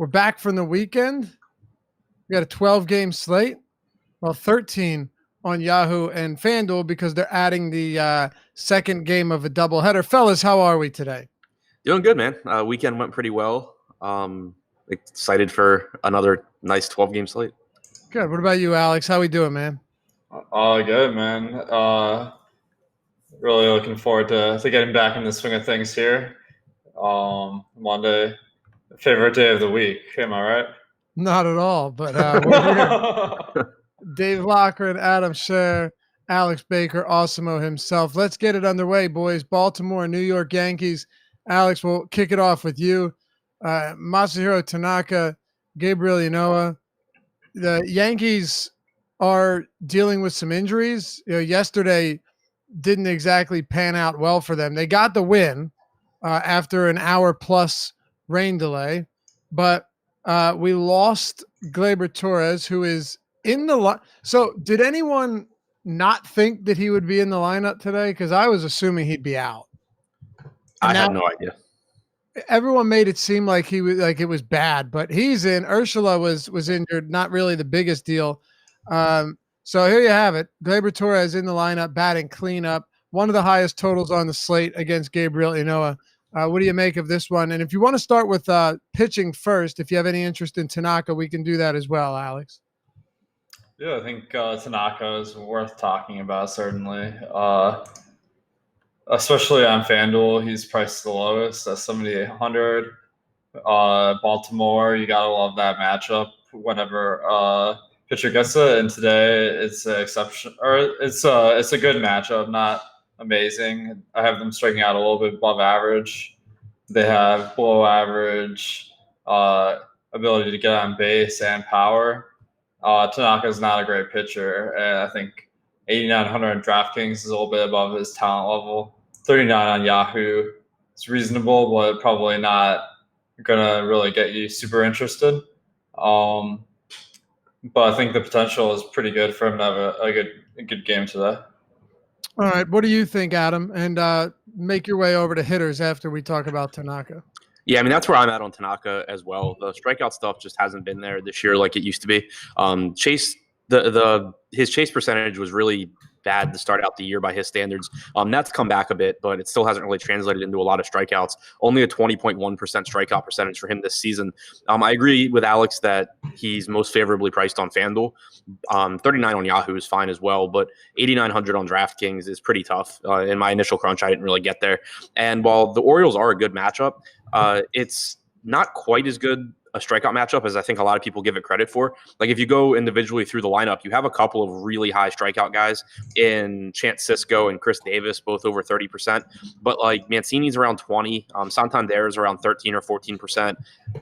We're back from the weekend. We got a 12-game slate. Well, 13 on Yahoo and FanDuel because they're adding the second game of a doubleheader. Fellas, how are we today? Doing good, man. Weekend went pretty well. Excited for another nice 12-game slate. Good. What about you, Alex? How we doing, man? Good, man. Really looking forward to getting back in the swing of things here. Monday, favorite day of the week. Am I right? Not at all, but we're here. Dave Lochran, Adam Scher, Alex Baker, Osimo himself. Let's get it underway, boys. Baltimore, New York Yankees. Alex, we'll kick it off with you. Masahiro Tanaka, Gabriel Ynoa. The Yankees are dealing with some injuries. Yesterday didn't exactly pan out well for them. They got the win after an hour-plus rain delay, but we lost Gleyber Torres, who is in the line. So did anyone not think that he would be in the lineup today? Because I was assuming he'd be out. I had no idea. Everyone made it seem like it was bad, but he's in. Urshela was injured, not really the biggest deal. So here you have it. Gleyber Torres in the lineup, batting cleanup. One of the highest totals on the slate against Gabriel Ynoa. What do you make of this one? And if you want to start with pitching first, if you have any interest in Tanaka, we can do that as well, Alex. Yeah, I think Tanaka is worth talking about, certainly. Especially on FanDuel, he's priced the lowest at 7,800. Baltimore, you gotta love that matchup whenever pitcher gets it. And today, it's an exception, or it's a good matchup, not amazing. I have them striking out a little bit above average. They have below average ability to get on base and power. Tanaka is not a great pitcher, and I think 8,900 on DraftKings is a little bit above his talent level. 39 on Yahoo. It's reasonable, but probably not gonna really get you super interested. But I think the potential is pretty good for him to have a good game today. All right, what do you think, Adam? And make your way over to hitters after we talk about Tanaka. Yeah, I mean, that's where I'm at on Tanaka as well. The strikeout stuff just hasn't been there this year like it used to be. Chase, his chase percentage was really bad to start out the year by his standards. That's come back a bit, but it still hasn't really translated into a lot of strikeouts. Only a 20.1% strikeout percentage for him this season. I agree with Alex that he's most favorably priced on FanDuel. 39 on Yahoo is fine as well, but 8,900 on DraftKings is pretty tough. In my initial crunch, I didn't really get there. And while the Orioles are a good matchup, it's not quite as good a strikeout matchup as I think a lot of people give it credit for. Like if you go individually through the lineup, you have a couple of really high strikeout guys in Chance Sisco and Chris Davis, both over 30%. But like Mancini's around 20, Santander is around 13 or 14%.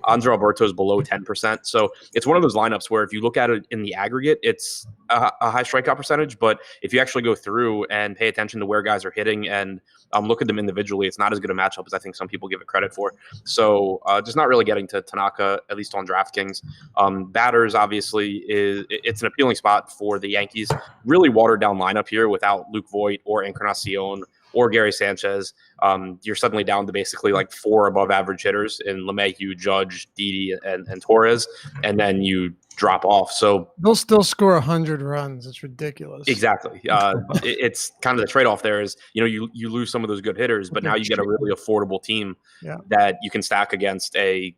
Andres Alberto's below 10%. So it's one of those lineups where if you look at it in the aggregate, it's a high strikeout percentage. But if you actually go through and pay attention to where guys are hitting and look at them individually, it's not as good a matchup as I think some people give it credit for. So just not really getting to Tanaka, at least on DraftKings. Batters, obviously, it's an appealing spot for the Yankees. Really watered down lineup here without Luke Voit or Encarnacion or Gary Sanchez. You're suddenly down to basically like 4 above average hitters in LeMahieu, Judge, Didi, and Torres, and then you drop off. So they'll still score 100 runs. It's ridiculous. Exactly. It's kind of the trade-off there is, you lose some of those good hitters, but now you get a really affordable team that you can stack against a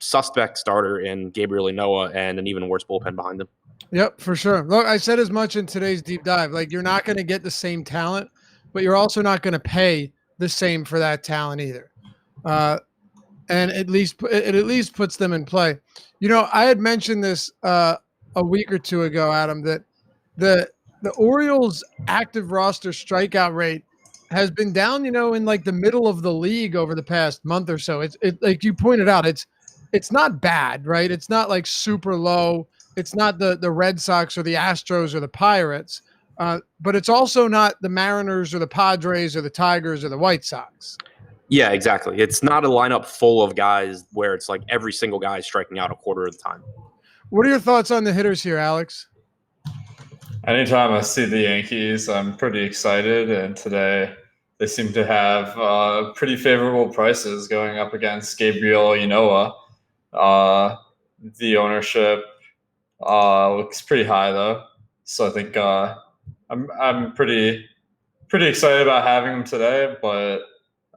suspect starter in Gabriel Ynoa and an even worse bullpen behind him. Yep, for sure. Look, I said as much in today's deep dive. Like, you're not going to get the same talent, but you're also not going to pay the same for that talent either. And it at least puts them in play. I had mentioned this a week or two ago, Adam, that the Orioles' active roster strikeout rate has been down, in like the middle of the league over the past month or so. It's like you pointed out, it's not bad, right? It's not like super low. It's not the Red Sox or the Astros or the Pirates, but it's also not the Mariners or the Padres or the Tigers or the White Sox. Yeah, exactly. It's not a lineup full of guys where it's like every single guy is striking out a quarter of the time. What are your thoughts on the hitters here, Alex? Anytime I see the Yankees, I'm pretty excited. And today they seem to have pretty favorable prices going up against Gabriel Ynoa. the ownership looks pretty high though. So I think I'm pretty excited about having him today, but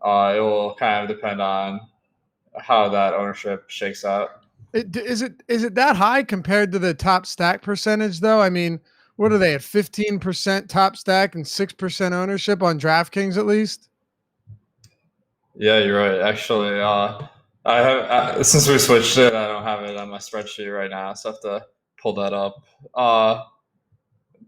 it will kind of depend on how that ownership shakes out. Is it that high compared to the top stack percentage though? I mean, what are they at 15% top stack and 6% ownership on DraftKings at least? Yeah, you're right. Actually, I have since we switched it, I don't have it on my spreadsheet right now, so I have to pull that up.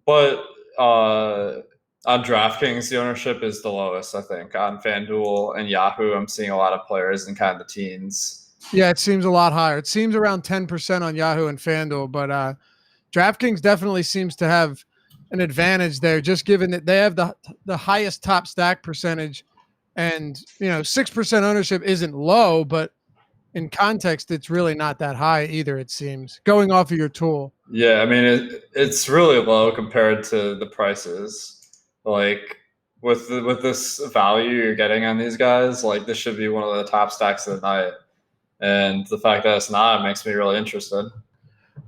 But on DraftKings, the ownership is the lowest, I think. On FanDuel and Yahoo, I'm seeing a lot of players in kind of the teens. Yeah, it seems a lot higher. It seems around 10% on Yahoo and FanDuel, but DraftKings definitely seems to have an advantage there, just given that they have the highest top stack percentage, and 6% ownership isn't low, but in context, it's really not that high either. It seems going off of your tool. Yeah, I mean it's really low compared to the prices. Like with this value you're getting on these guys, like this should be one of the top stacks of the night. And the fact that it's not makes me really interested.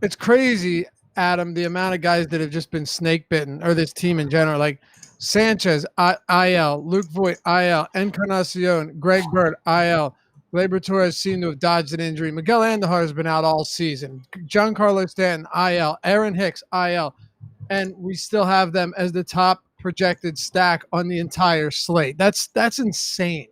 It's crazy, Adam, the amount of guys that have just been snake bitten, or this team in general. Like Sanchez, IL, Luke Voigt, IL, Encarnacion, Greg Bird, IL. Gleyber Torres seemed to have dodged an injury. Miguel Andujar has been out all season. Giancarlo Stanton, IL. Aaron Hicks, IL. And we still have them as the top projected stack on the entire slate. That's insane.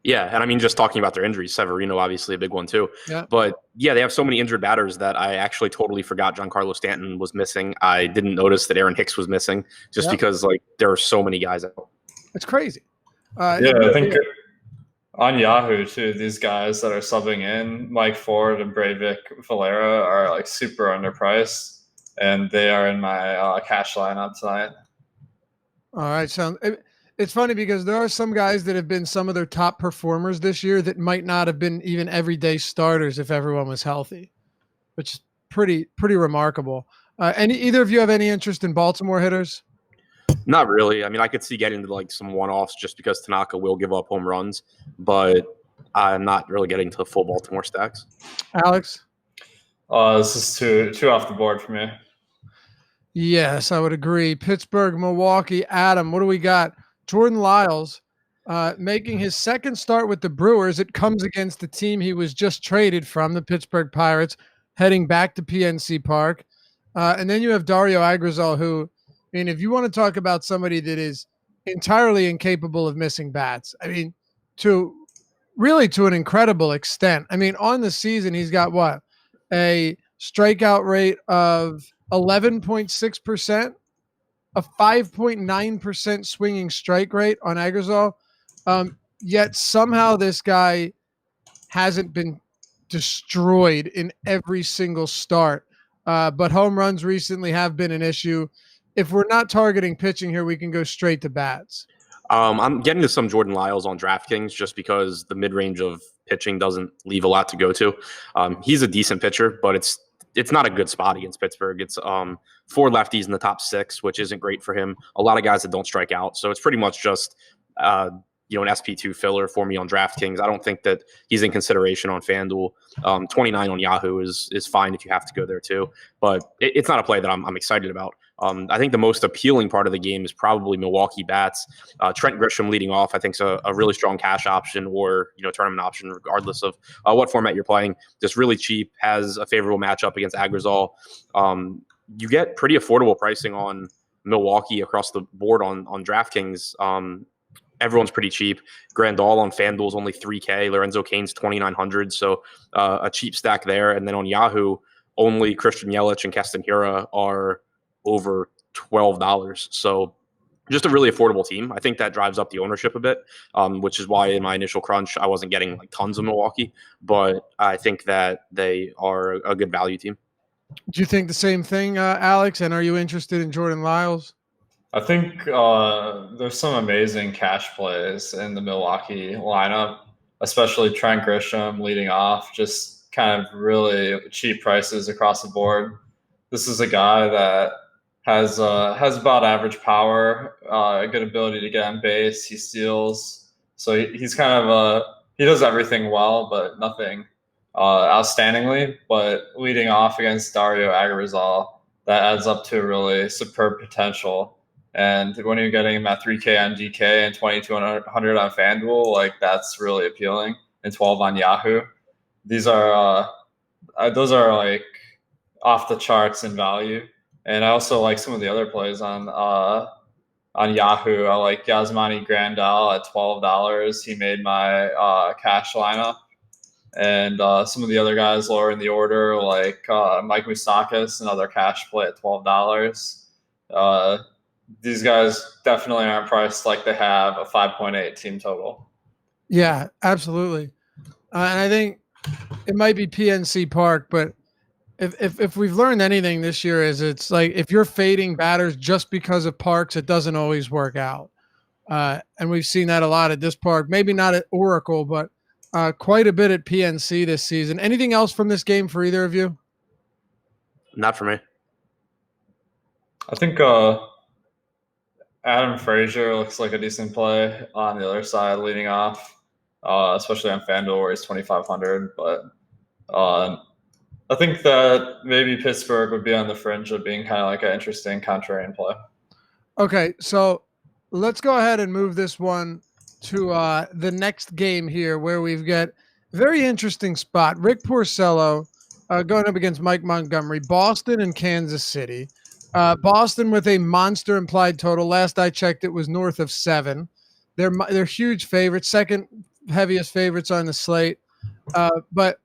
Yeah, and I mean, just talking about their injuries, Severino obviously a big one too. Yeah. But yeah, they have so many injured batters that I actually totally forgot Giancarlo Stanton was missing. I didn't notice that Aaron Hicks was missing just because like there are so many guys out. It's crazy. Yeah, I think on Yahoo too, these guys that are subbing in, Mike Ford and Breivik Valera, are like super underpriced, and they are in my cash lineup tonight. All right, it's funny because there are some guys that have been some of their top performers this year that might not have been even everyday starters if everyone was healthy, which is pretty remarkable. Either of you have any interest in Baltimore hitters? Not really. I mean, I could see getting to like some one-offs just because Tanaka will give up home runs, but I'm not really getting to the full Baltimore stacks. Alex? This is too off the board for me. Yes, I would agree. Pittsburgh, Milwaukee, Adam, what do we got? Jordan Lyles making his second start with the Brewers. It comes against the team he was just traded from, the Pittsburgh Pirates, heading back to PNC Park. And then you have Dario Agrizal, who, I mean, if you want to talk about somebody that is entirely incapable of missing bats, I mean, to an incredible extent. I mean, on the season, he's got what? A strikeout rate of 11.6%, a 5.9% swinging strike rate on Agrizal. Yet somehow this guy hasn't been destroyed in every single start. But home runs recently have been an issue. If we're not targeting pitching here, we can go straight to bats. I'm getting to some Jordan Lyles on DraftKings just because the mid-range of pitching doesn't leave a lot to go to. He's a decent pitcher, but it's not a good spot against Pittsburgh. It's 4 lefties in the top 6, which isn't great for him. A lot of guys that don't strike out. So it's pretty much just an SP2 filler for me on DraftKings. I don't think that he's in consideration on FanDuel. 29 on Yahoo is fine if you have to go there too. But it's not a play that I'm excited about. I think the most appealing part of the game is probably Milwaukee bats. Trent Grisham leading off, I think, is a really strong cash option or tournament option, regardless of what format you're playing. Just really cheap, has a favorable matchup against Agrizal. You get pretty affordable pricing on Milwaukee across the board on DraftKings. Everyone's pretty cheap. Grandal on FanDuel is only $3K. Lorenzo Cain's $2,900, so a cheap stack there. And then on Yahoo, only Christian Yelich and Keston Hiura are over $12. So just a really affordable team. I think that drives up the ownership a bit, which is why in my initial crunch, I wasn't getting like tons of Milwaukee, but I think that they are a good value team. Do you think the same thing, Alex? And are you interested in Jordan Lyles? I think there's some amazing cash plays in the Milwaukee lineup, especially Trent Grisham leading off, just kind of really cheap prices across the board. This is a guy that has about average power, a good ability to get on base. He steals, so he's kind of he does everything well, but nothing outstandingly, but leading off against Dario Agrizal, that adds up to really superb potential. And when you're getting him at 3K on DK and 2,200 on FanDuel, like that's really appealing. And 12 on Yahoo. These are those are like off the charts in value. And I also like some of the other plays on Yahoo. I like Yasmani Grandal at $12. He made my cash lineup. And some of the other guys lower in the order, like Mike Moustakas, another cash play at $12. These guys definitely aren't priced like they have a 5.8 team total. Yeah, absolutely. And I think it might be PNC Park, but if we've learned anything this year is it's like if you're fading batters just because of parks, it doesn't always work out. And we've seen that a lot at this park, maybe not at Oracle, but quite a bit at PNC this season. Anything else from this game for either of you? Not for me. I think Adam Frazier looks like a decent play on the other side leading off, especially on FanDuel where he's 2,500. But I think that maybe Pittsburgh would be on the fringe of being kind of like an interesting contrarian play. Okay, so let's go ahead and move this one to the next game here where we've got a very interesting spot. Rick Porcello going up against Mike Montgomery, Boston and Kansas City. Boston with a monster implied total. Last I checked, it was north of 7. They're huge favorites, second heaviest favorites on the slate. But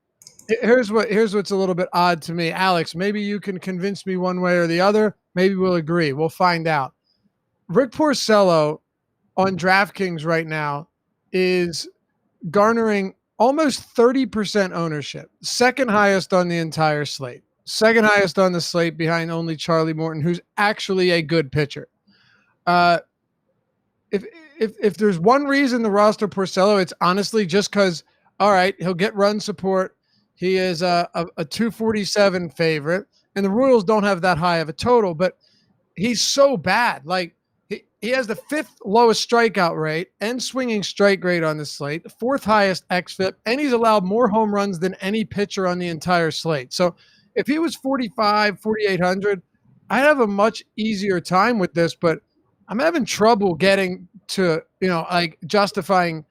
here's what's a little bit odd to me. Alex, maybe you can convince me one way or the other. Maybe we'll agree. We'll find out. Rick Porcello on DraftKings right now is garnering almost 30% ownership, second highest on the entire slate, second highest on the slate behind only Charlie Morton, who's actually a good pitcher. If there's one reason to roster Porcello, it's honestly just because, all right, he'll get run support. He is a 247 favorite, and the Royals don't have that high of a total, but he's so bad. Like, he has the 5th lowest strikeout rate and swinging strike rate on the slate, the 4th highest xFIP, and he's allowed more home runs than any pitcher on the entire slate. So if he was 4,800, I'd have a much easier time with this, but I'm having trouble getting to, like justifying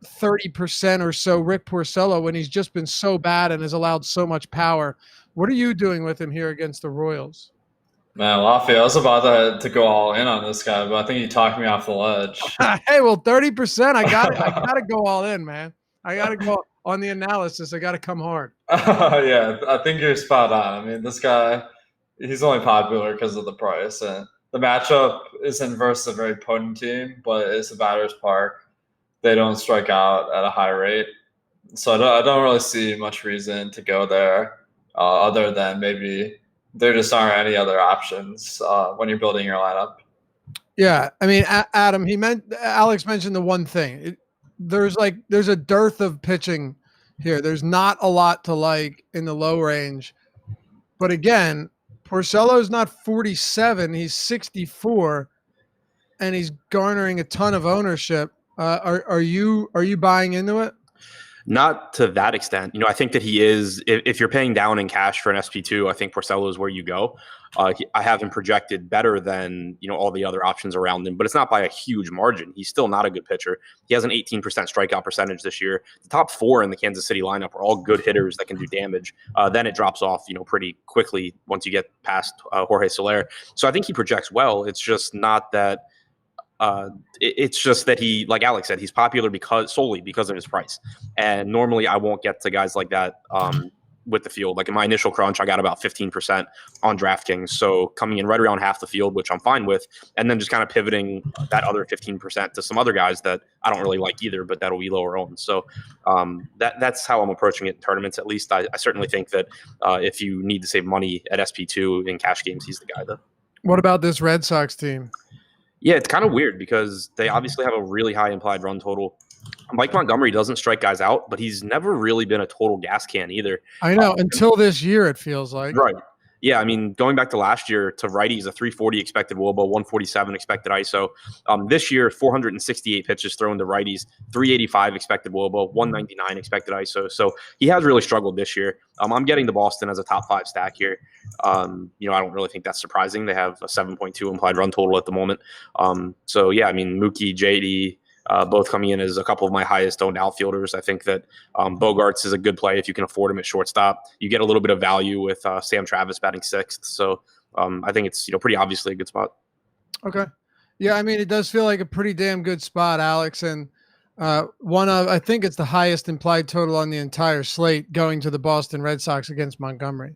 30% or so Rick Porcello when he's just been so bad and has allowed so much power. What are you doing with him here against the Royals? Man, Lafayette, I was about to go all in on this guy, but I think you talked me off the ledge. Hey, well, 30%, I gotta go all in, man. I gotta go on the analysis. I gotta come hard. Yeah, I think you're spot on. I mean, this guy, he's only popular because of the price, and the matchup isn't versus a very potent team, but it's a batter's park. They don't strike out at a high rate, so I don't really see much reason to go there, other than maybe there just aren't any other options when you're building your lineup. Yeah, I mean, Adam, Alex mentioned the one thing. There's a dearth of pitching here. There's not a lot to like in the low range. But again, Porcello's not 47, he's 64, and he's garnering a ton of ownership. Are you buying into it? Not to that extent. I think that he is, if you're paying down in cash for an SP2, I think Porcello is where you go. I have him projected better than, all the other options around him, but it's not by a huge margin. He's still not a good pitcher. He has an 18% strikeout percentage this year. The top 4 in the Kansas City lineup are all good hitters that can do damage. Then it drops off, pretty quickly once you get past Jorge Soler. So I think he projects well. It's just not that. It's just that he, like Alex said, he's popular solely because of his price. And normally I won't get to guys like that with the field. Like in my initial crunch, I got about 15% on DraftKings. So coming in right around half the field, which I'm fine with, and then just kind of pivoting that other 15% to some other guys that I don't really like either, but that'll be lower owned. So that's how I'm approaching it in tournaments. At least I certainly think that if you need to save money at SP2 in cash games, he's the guy though. What about this Red Sox team? Yeah, it's kind of weird because they obviously have a really high implied run total. Mike Montgomery doesn't strike guys out, but he's never really been a total gas can either. I know, until this year it feels like. Right. Yeah, I mean, going back to last year, to righties, a 340 expected WOBA, 147 expected ISO. This year, 468 pitches thrown to righties, 385 expected WOBA, 199 expected ISO. So he has really struggled this year. I'm getting to Boston as a top 5 stack here. I don't really think that's surprising. They have a 7.2 implied run total at the moment. So yeah, I mean, Mookie, JD, both coming in as a couple of my highest owned outfielders. I think that Bogarts is a good play if you can afford him at shortstop. You get a little bit of value with Sam Travis batting 6th. So I think it's pretty obviously a good spot. Okay. Yeah, I mean, it does feel like a pretty damn good spot, Alex. And I think it's the highest implied total on the entire slate going to the Boston Red Sox against Montgomery.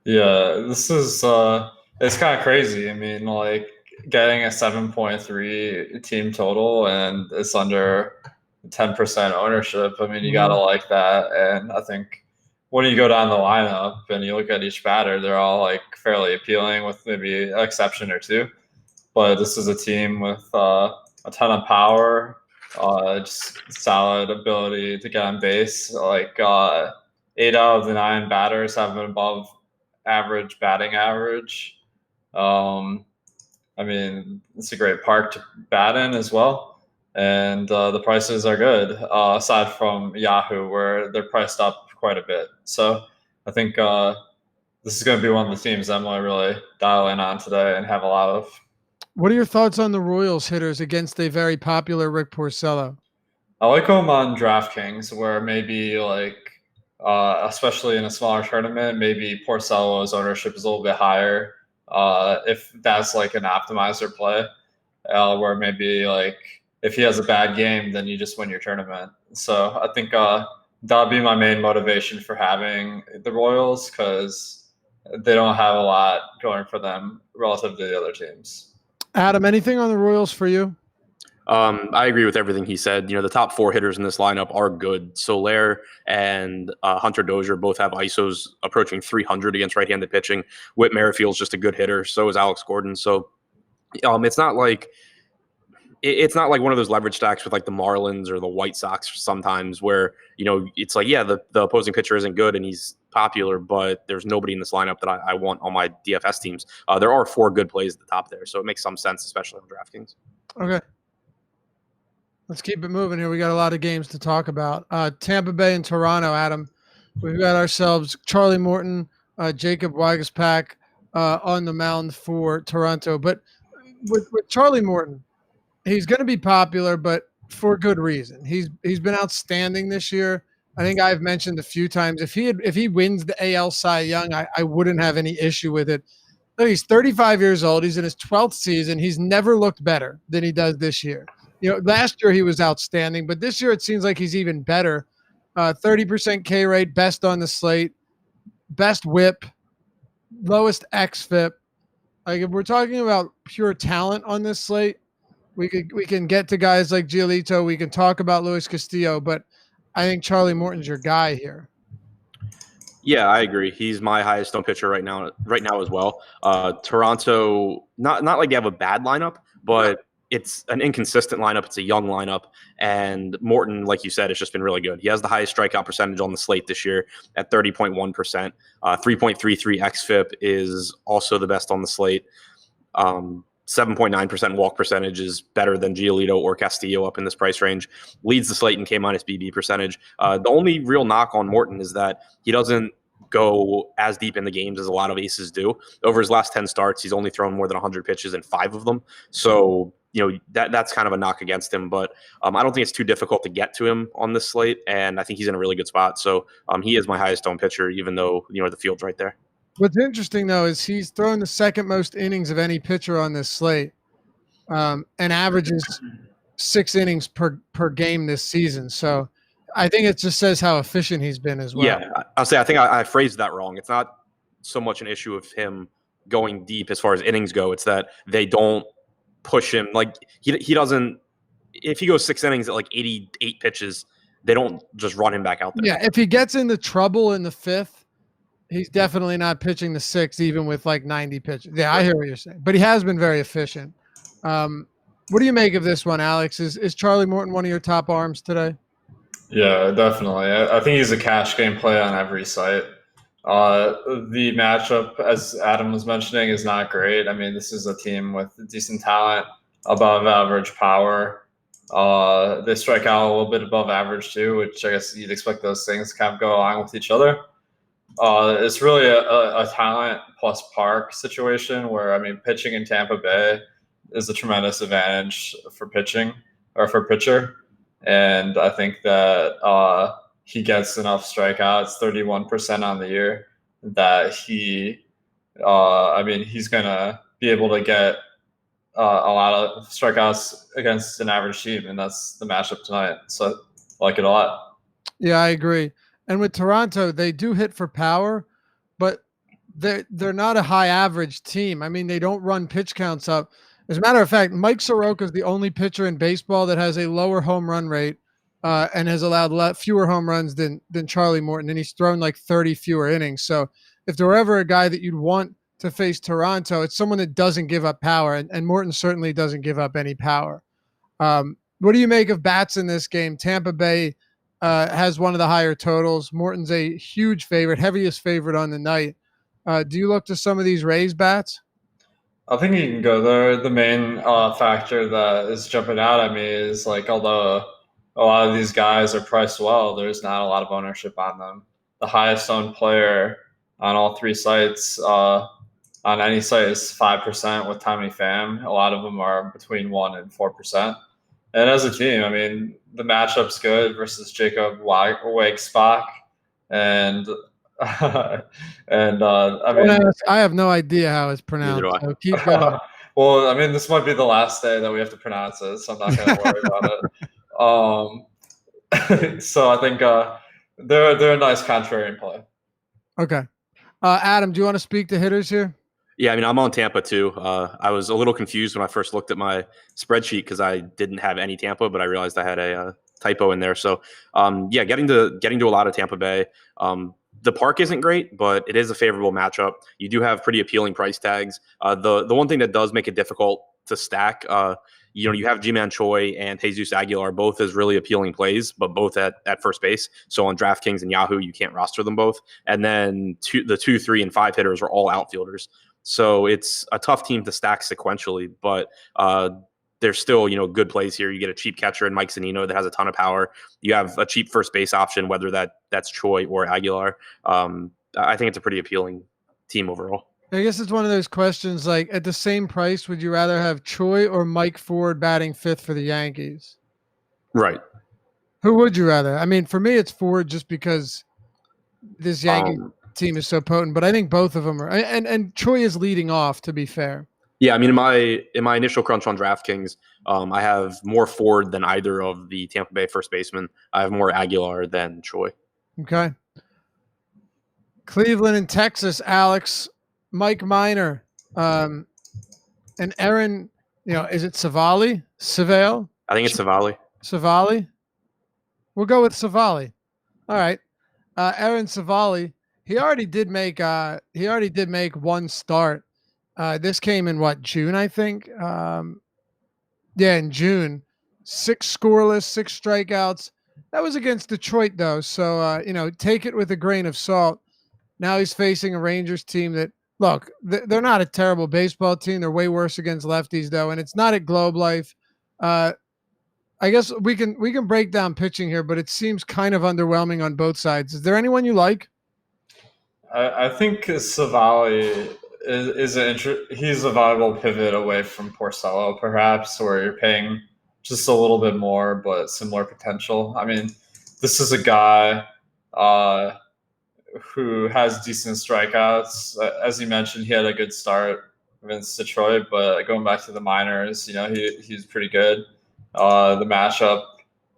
Yeah, this is it's kind of crazy. I mean, like getting a 7.3 team total and it's under 10% ownership. I mean, you gotta like that. And I think when you go down the lineup and you look at each batter, they're all like fairly appealing with maybe an exception or two. But this is a team with a ton of power, just solid ability to get on base. Like 8 out of the 9 batters have an above average batting average. I mean, it's a great park to bat in as well. And the prices are good, aside from Yahoo, where they're priced up quite a bit. So I think this is going to be one of the teams I'm going to really dial in on today and have a lot of. What are your thoughts on the Royals hitters against a very popular Rick Porcello? I like them on DraftKings, where maybe especially in a smaller tournament, maybe Porcello's ownership is a little bit higher. If that's like an optimizer play, where maybe if he has a bad game, then you just win your tournament. So I think that'll be my main motivation for having the Royals, because they don't have a lot going for them relative to the other teams. Adam, anything on the Royals for you? I agree with everything he said. The top 4 hitters in this lineup are good. Soler and Hunter Dozier both have ISOs approaching 300 against right-handed pitching. Whit Merrifield's just a good hitter. So is Alex Gordon. So it's not like one of those leverage stacks with like the Marlins or the White Sox sometimes where, it's like, yeah, the opposing pitcher isn't good and he's popular, but there's nobody in this lineup that I want on my DFS teams. There are 4 good plays at the top there. So it makes some sense, especially on DraftKings. Okay. Let's keep it moving here. We got a lot of games to talk about. Tampa Bay and Toronto, Adam. We've got ourselves Charlie Morton, Jacob Waguespack on the mound for Toronto. But with Charlie Morton, he's going to be popular, but for good reason. He's been outstanding this year. I think I've mentioned a few times, if he wins the AL Cy Young, I wouldn't have any issue with it. Look, he's 35 years old. He's in his 12th season. He's never looked better than he does this year. Last year he was outstanding, but this year it seems like he's even better. 30% K rate, best on the slate, best whip, lowest xFIP. Like, if we're talking about pure talent on this slate, we can get to guys like Giolito. We can talk about Luis Castillo, but I think Charlie Morton's your guy here. Yeah, I agree. He's my highest owned pitcher right now as well. Toronto, not like they have a bad lineup, but it's an inconsistent lineup. It's a young lineup. And Morton, like you said, has just been really good. He has the highest strikeout percentage on the slate this year at 30.1%. 3.33 xFIP is also the best on the slate. 7.9% walk percentage is better than Giolito or Castillo up in this price range. Leads the slate in K-minus BB percentage. The only real knock on Morton is that he doesn't go as deep in the games as a lot of aces do. Over his last 10 starts, he's only thrown more than 100 pitches in 5 of them. So that's kind of a knock against him, but I don't think it's too difficult to get to him on this slate, and I think he's in a really good spot. So he is my highest owned pitcher, even though the field's right there. What's interesting though is he's thrown the second most innings of any pitcher on this slate, and averages 6 innings per game this season. So I think it just says how efficient he's been as well. Yeah, I'll say I think I phrased that wrong. It's not so much an issue of him going deep as far as innings go. It's that they don't push him. Like he doesn't. If he goes 6 innings at like 88 pitches, they don't just run him back out there. Yeah, if he gets into trouble in the 5th, he's definitely not pitching the 6th, even with like 90 pitches. Yeah, I hear what you're saying, but he has been very efficient. What do you make of this one, Alex? Is Charlie Morton one of your top arms today? Yeah, definitely. I think he's a cash game play on every site. The matchup, as Adam was mentioning, is not great. I mean, this is a team with decent talent, above average power. They strike out a little bit above average too, which I guess you'd expect those things to kind of go along with each other. It's really a talent plus park situation where, I mean, pitching in Tampa Bay is a tremendous advantage for pitching or for pitcher. And I think that he gets enough strikeouts, 31% on the year, that he's going to be able to get a lot of strikeouts against an average team. And that's the matchup tonight. So I like it a lot. Yeah, I agree. And with Toronto, they do hit for power, but they're not a high average team. I mean, they don't run pitch counts up. As a matter of fact, Mike Soroka is the only pitcher in baseball that has a lower home run rate and has allowed fewer home runs than Charlie Morton, and he's thrown like 30 fewer innings. So if there were ever a guy that you'd want to face Toronto, it's someone that doesn't give up power, and Morton certainly doesn't give up any power. What do you make of bats in this game? Tampa Bay has one of the higher totals. Morton's a huge favorite, heaviest favorite on the night. Do you look to some of these Rays bats? I think you can go there. The main factor that is jumping out at me is, like, although a lot of these guys are priced well, there's not a lot of ownership on them. The highest owned player on all three sites, on any site, is 5% with Tommy Pham. A lot of them are between 1% and 4%. And as a team, I mean, the matchup's good versus Jacob Wagesbach, and I mean, I have no idea how it's pronounced. So keep going. Well, I mean, this might be the last day that we have to pronounce it, so I'm not going to worry about it. So I think they're a nice contrarian play. Okay, Adam, do you want to speak to hitters here? Yeah, I mean, I'm on Tampa too. I was a little confused when I first looked at my spreadsheet because I didn't have any Tampa, but I realized I had a typo in there. So, yeah, getting to a lot of Tampa Bay. The park isn't great, but it is a favorable matchup. You do have pretty appealing price tags. The one thing that does make it difficult to stack, you have G-Man Choi and Jesus Aguilar, both as really appealing plays, but both at first base. So on DraftKings and Yahoo, you can't roster them both. And then the 2, 3, and 5 hitters are all outfielders. So it's a tough team to stack sequentially, but there's still, good plays here. You get a cheap catcher in Mike Zunino that has a ton of power. You have a cheap first base option, whether that's Choi or Aguilar. I think it's a pretty appealing team overall. I guess it's one of those questions, like, at the same price, would you rather have Choi or Mike Ford batting 5th for the Yankees? Right. Who would you rather? I mean, for me, it's Ford just because this Yankee team is so potent, but I think both of them are, and Choi is leading off, to be fair. Yeah, I mean, in my initial crunch on DraftKings, I have more Ford than either of the Tampa Bay first basemen. I have more Aguilar than Choi. Okay. Cleveland and Texas, Alex, Mike Minor, and Aaron, is it Savali? Savale? I think it's Savali. Savali? We'll go with Savali. All right. Aaron Savali, he already did make one start. This came in June, I think. In June. 6 scoreless, 6 strikeouts. That was against Detroit, though. So, take it with a grain of salt. Now he's facing a Rangers team that, look, they're not a terrible baseball team. They're way worse against lefties, though, and it's not at Globe Life. I guess we can break down pitching here, but it seems kind of underwhelming on both sides. Is there anyone you like? I think Savali he's a viable pivot away from Porcello, perhaps, where you're paying just a little bit more, but similar potential. I mean, this is a guy who has decent strikeouts. As you mentioned, he had a good start against Detroit, but going back to the minors, he's pretty good. The matchup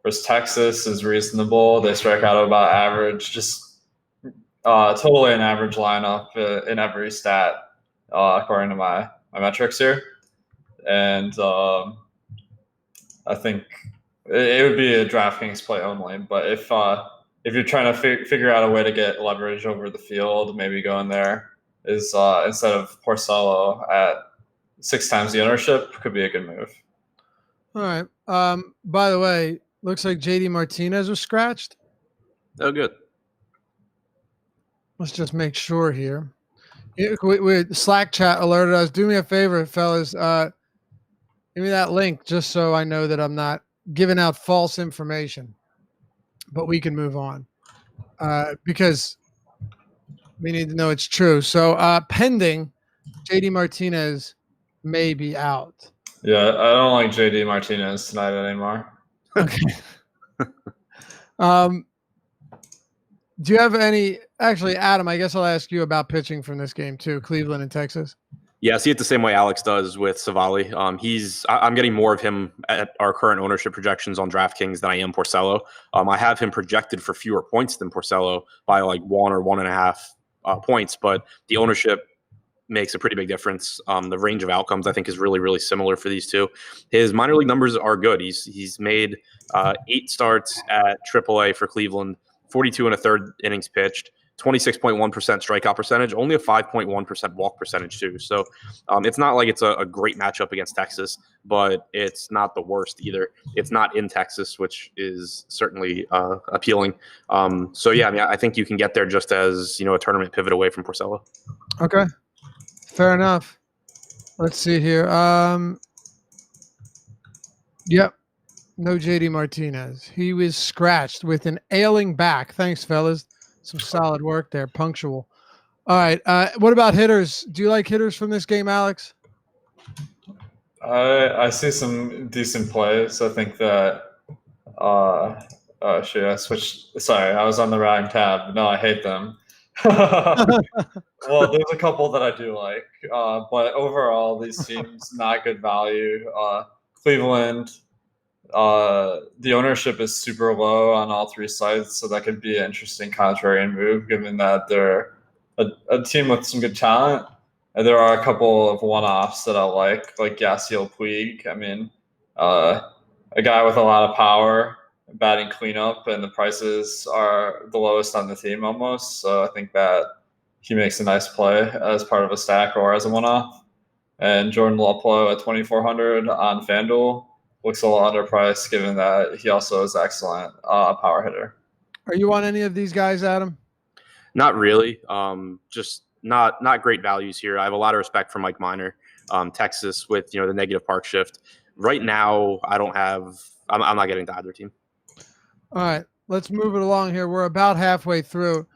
versus Texas is reasonable. They strike out about average, just totally an average lineup in every stat, according to my metrics here. And I think it would be a DraftKings play only. But if you're trying to figure out a way to get leverage over the field, maybe going there is instead of Porcello at 6 times the ownership could be a good move. All right. By the way, looks like JD Martinez was scratched. Oh, good. Let's just make sure here. We Slack chat alerted us. Do me a favor, fellas. Give me that link just so I know that I'm not giving out false information. But we can move on because we need to know it's true. So pending, JD Martinez may be out. Yeah, I don't like JD Martinez tonight anymore. Okay. Do you have any? Actually, Adam, I guess I'll ask you about pitching from this game too. Cleveland and Texas. Yeah, I see it the same way Alex does with Savali. I'm getting more of him at our current ownership projections on DraftKings than I am Porcello. I have him projected for fewer points than Porcello by like 1 or 1.5 points, but the ownership makes a pretty big difference. The range of outcomes I think is really, really similar for these two. His minor league numbers are good. He's made 8 starts at AAA for Cleveland, 42 and a third innings pitched, 26.1% strikeout percentage, only a 5.1% walk percentage too. So it's not like it's a great matchup against Texas, but it's not the worst either. It's not in Texas, which is certainly appealing. So yeah, I mean, I think you can get there just as, a tournament pivot away from Porcello. Okay. Fair enough. Let's see here. Yep. No JD Martinez. He was scratched with an ailing back. Thanks, fellas. Some solid work there. Punctual. All right. What about hitters? Do you like hitters from this game, Alex? I see some decent plays. I think that shoot, I switched. Sorry, I was on the wrong tab. No, I hate them. Well, there's a couple that I do like, but overall, these teams not good value. Cleveland, the ownership is super low on all 3 sites, so that could be an interesting contrarian move, given that they're a team with some good talent. And there are a couple of one-offs that I like Yasiel Puig. I mean, a guy with a lot of power, batting cleanup, and the prices are the lowest on the team almost. So I think that he makes a nice play as part of a stack or as a one-off. And Jordan Luplow at 2,400 on FanDuel looks a little underpriced, given that he also is excellent power hitter. Are you on any of these guys, Adam? Not really. Just not great values here. I have a lot of respect for Mike Minor, Texas with the negative park shift. Right now, I'm not getting to either team. All right, let's move it along here. We're about halfway through.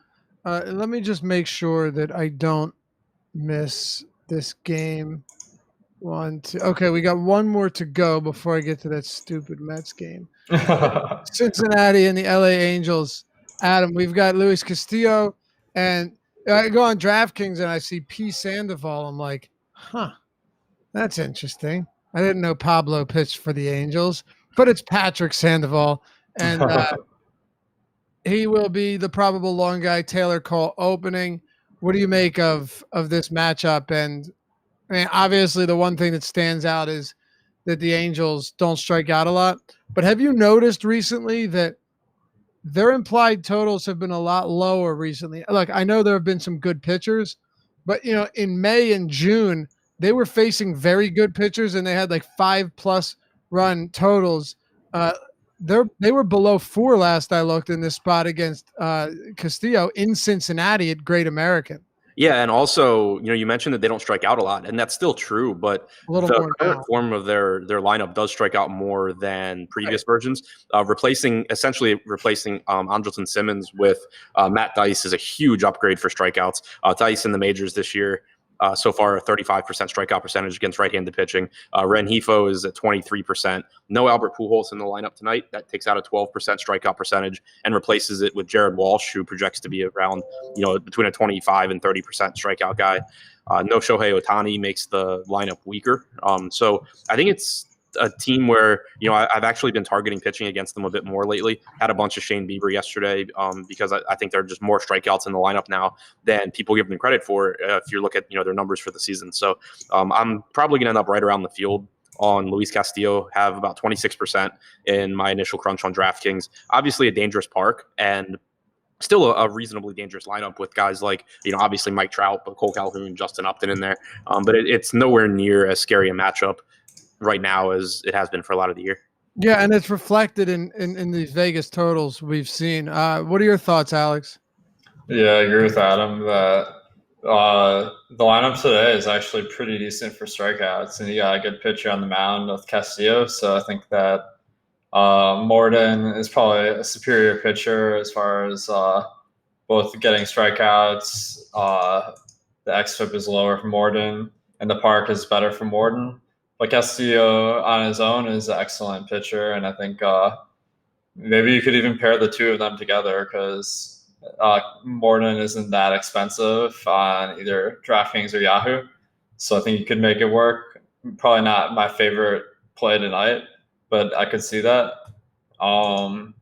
Let me just make sure that I don't miss this game. 1, 2. Okay, we got one more to go before I get to that stupid Mets game. Cincinnati and the LA Angels. Adam, we've got Luis Castillo, and I go on DraftKings and I see P. Sandoval. I'm like, that's interesting. I didn't know Pablo pitched for the Angels, but it's Patrick Sandoval, and he will be the probable long guy. Taylor Cole opening. What do you make of this matchup? And I mean, obviously, the one thing that stands out is that the Angels don't strike out a lot. But have you noticed recently that their implied totals have been a lot lower recently? Look, I know there have been some good pitchers, but in May and June, they were facing very good pitchers, and they had like 5+ run totals. They were below 4 last I looked in this spot against Castillo in Cincinnati at Great American. Yeah, and also, you mentioned that they don't strike out a lot, and that's still true, but the current form of their lineup does strike out more than previous versions. Essentially replacing Andrelton Simmons with Matt Dice is a huge upgrade for strikeouts. Dice in the majors this year, so far a 35% strikeout percentage against right-handed pitching. Rengifo is at 23%. No Albert Pujols in the lineup tonight. That takes out a 12% strikeout percentage and replaces it with Jared Walsh, who projects to be around, between a 25 and 30% strikeout guy. No Shohei Ohtani makes the lineup weaker. So I think it's a team where, I've actually been targeting pitching against them a bit more lately. Had a bunch of Shane Bieber yesterday because I think there are just more strikeouts in the lineup now than people give them credit for if you look at, their numbers for the season. So I'm probably going to end up right around the field on Luis Castillo, have about 26% in my initial crunch on DraftKings. Obviously a dangerous park and still a reasonably dangerous lineup with guys like, obviously Mike Trout, but Cole Calhoun, Justin Upton in there. But it's nowhere near as scary a matchup right now as it has been for a lot of the year. Yeah, and it's reflected in these Vegas totals we've seen. What are your thoughts, Alex? Yeah, I agree with Adam that the lineup today is actually pretty decent for strikeouts, and you got a good pitcher on the mound with Castillo. So I think that Morden is probably a superior pitcher as far as both getting strikeouts. The xFIP is lower for Morden, and the park is better for Morden. But Castillo on his own is an excellent pitcher, and I think maybe you could even pair the two of them together because Morden isn't that expensive on either DraftKings or Yahoo. So I think you could make it work. Probably not my favorite play tonight, but I could see that. Um,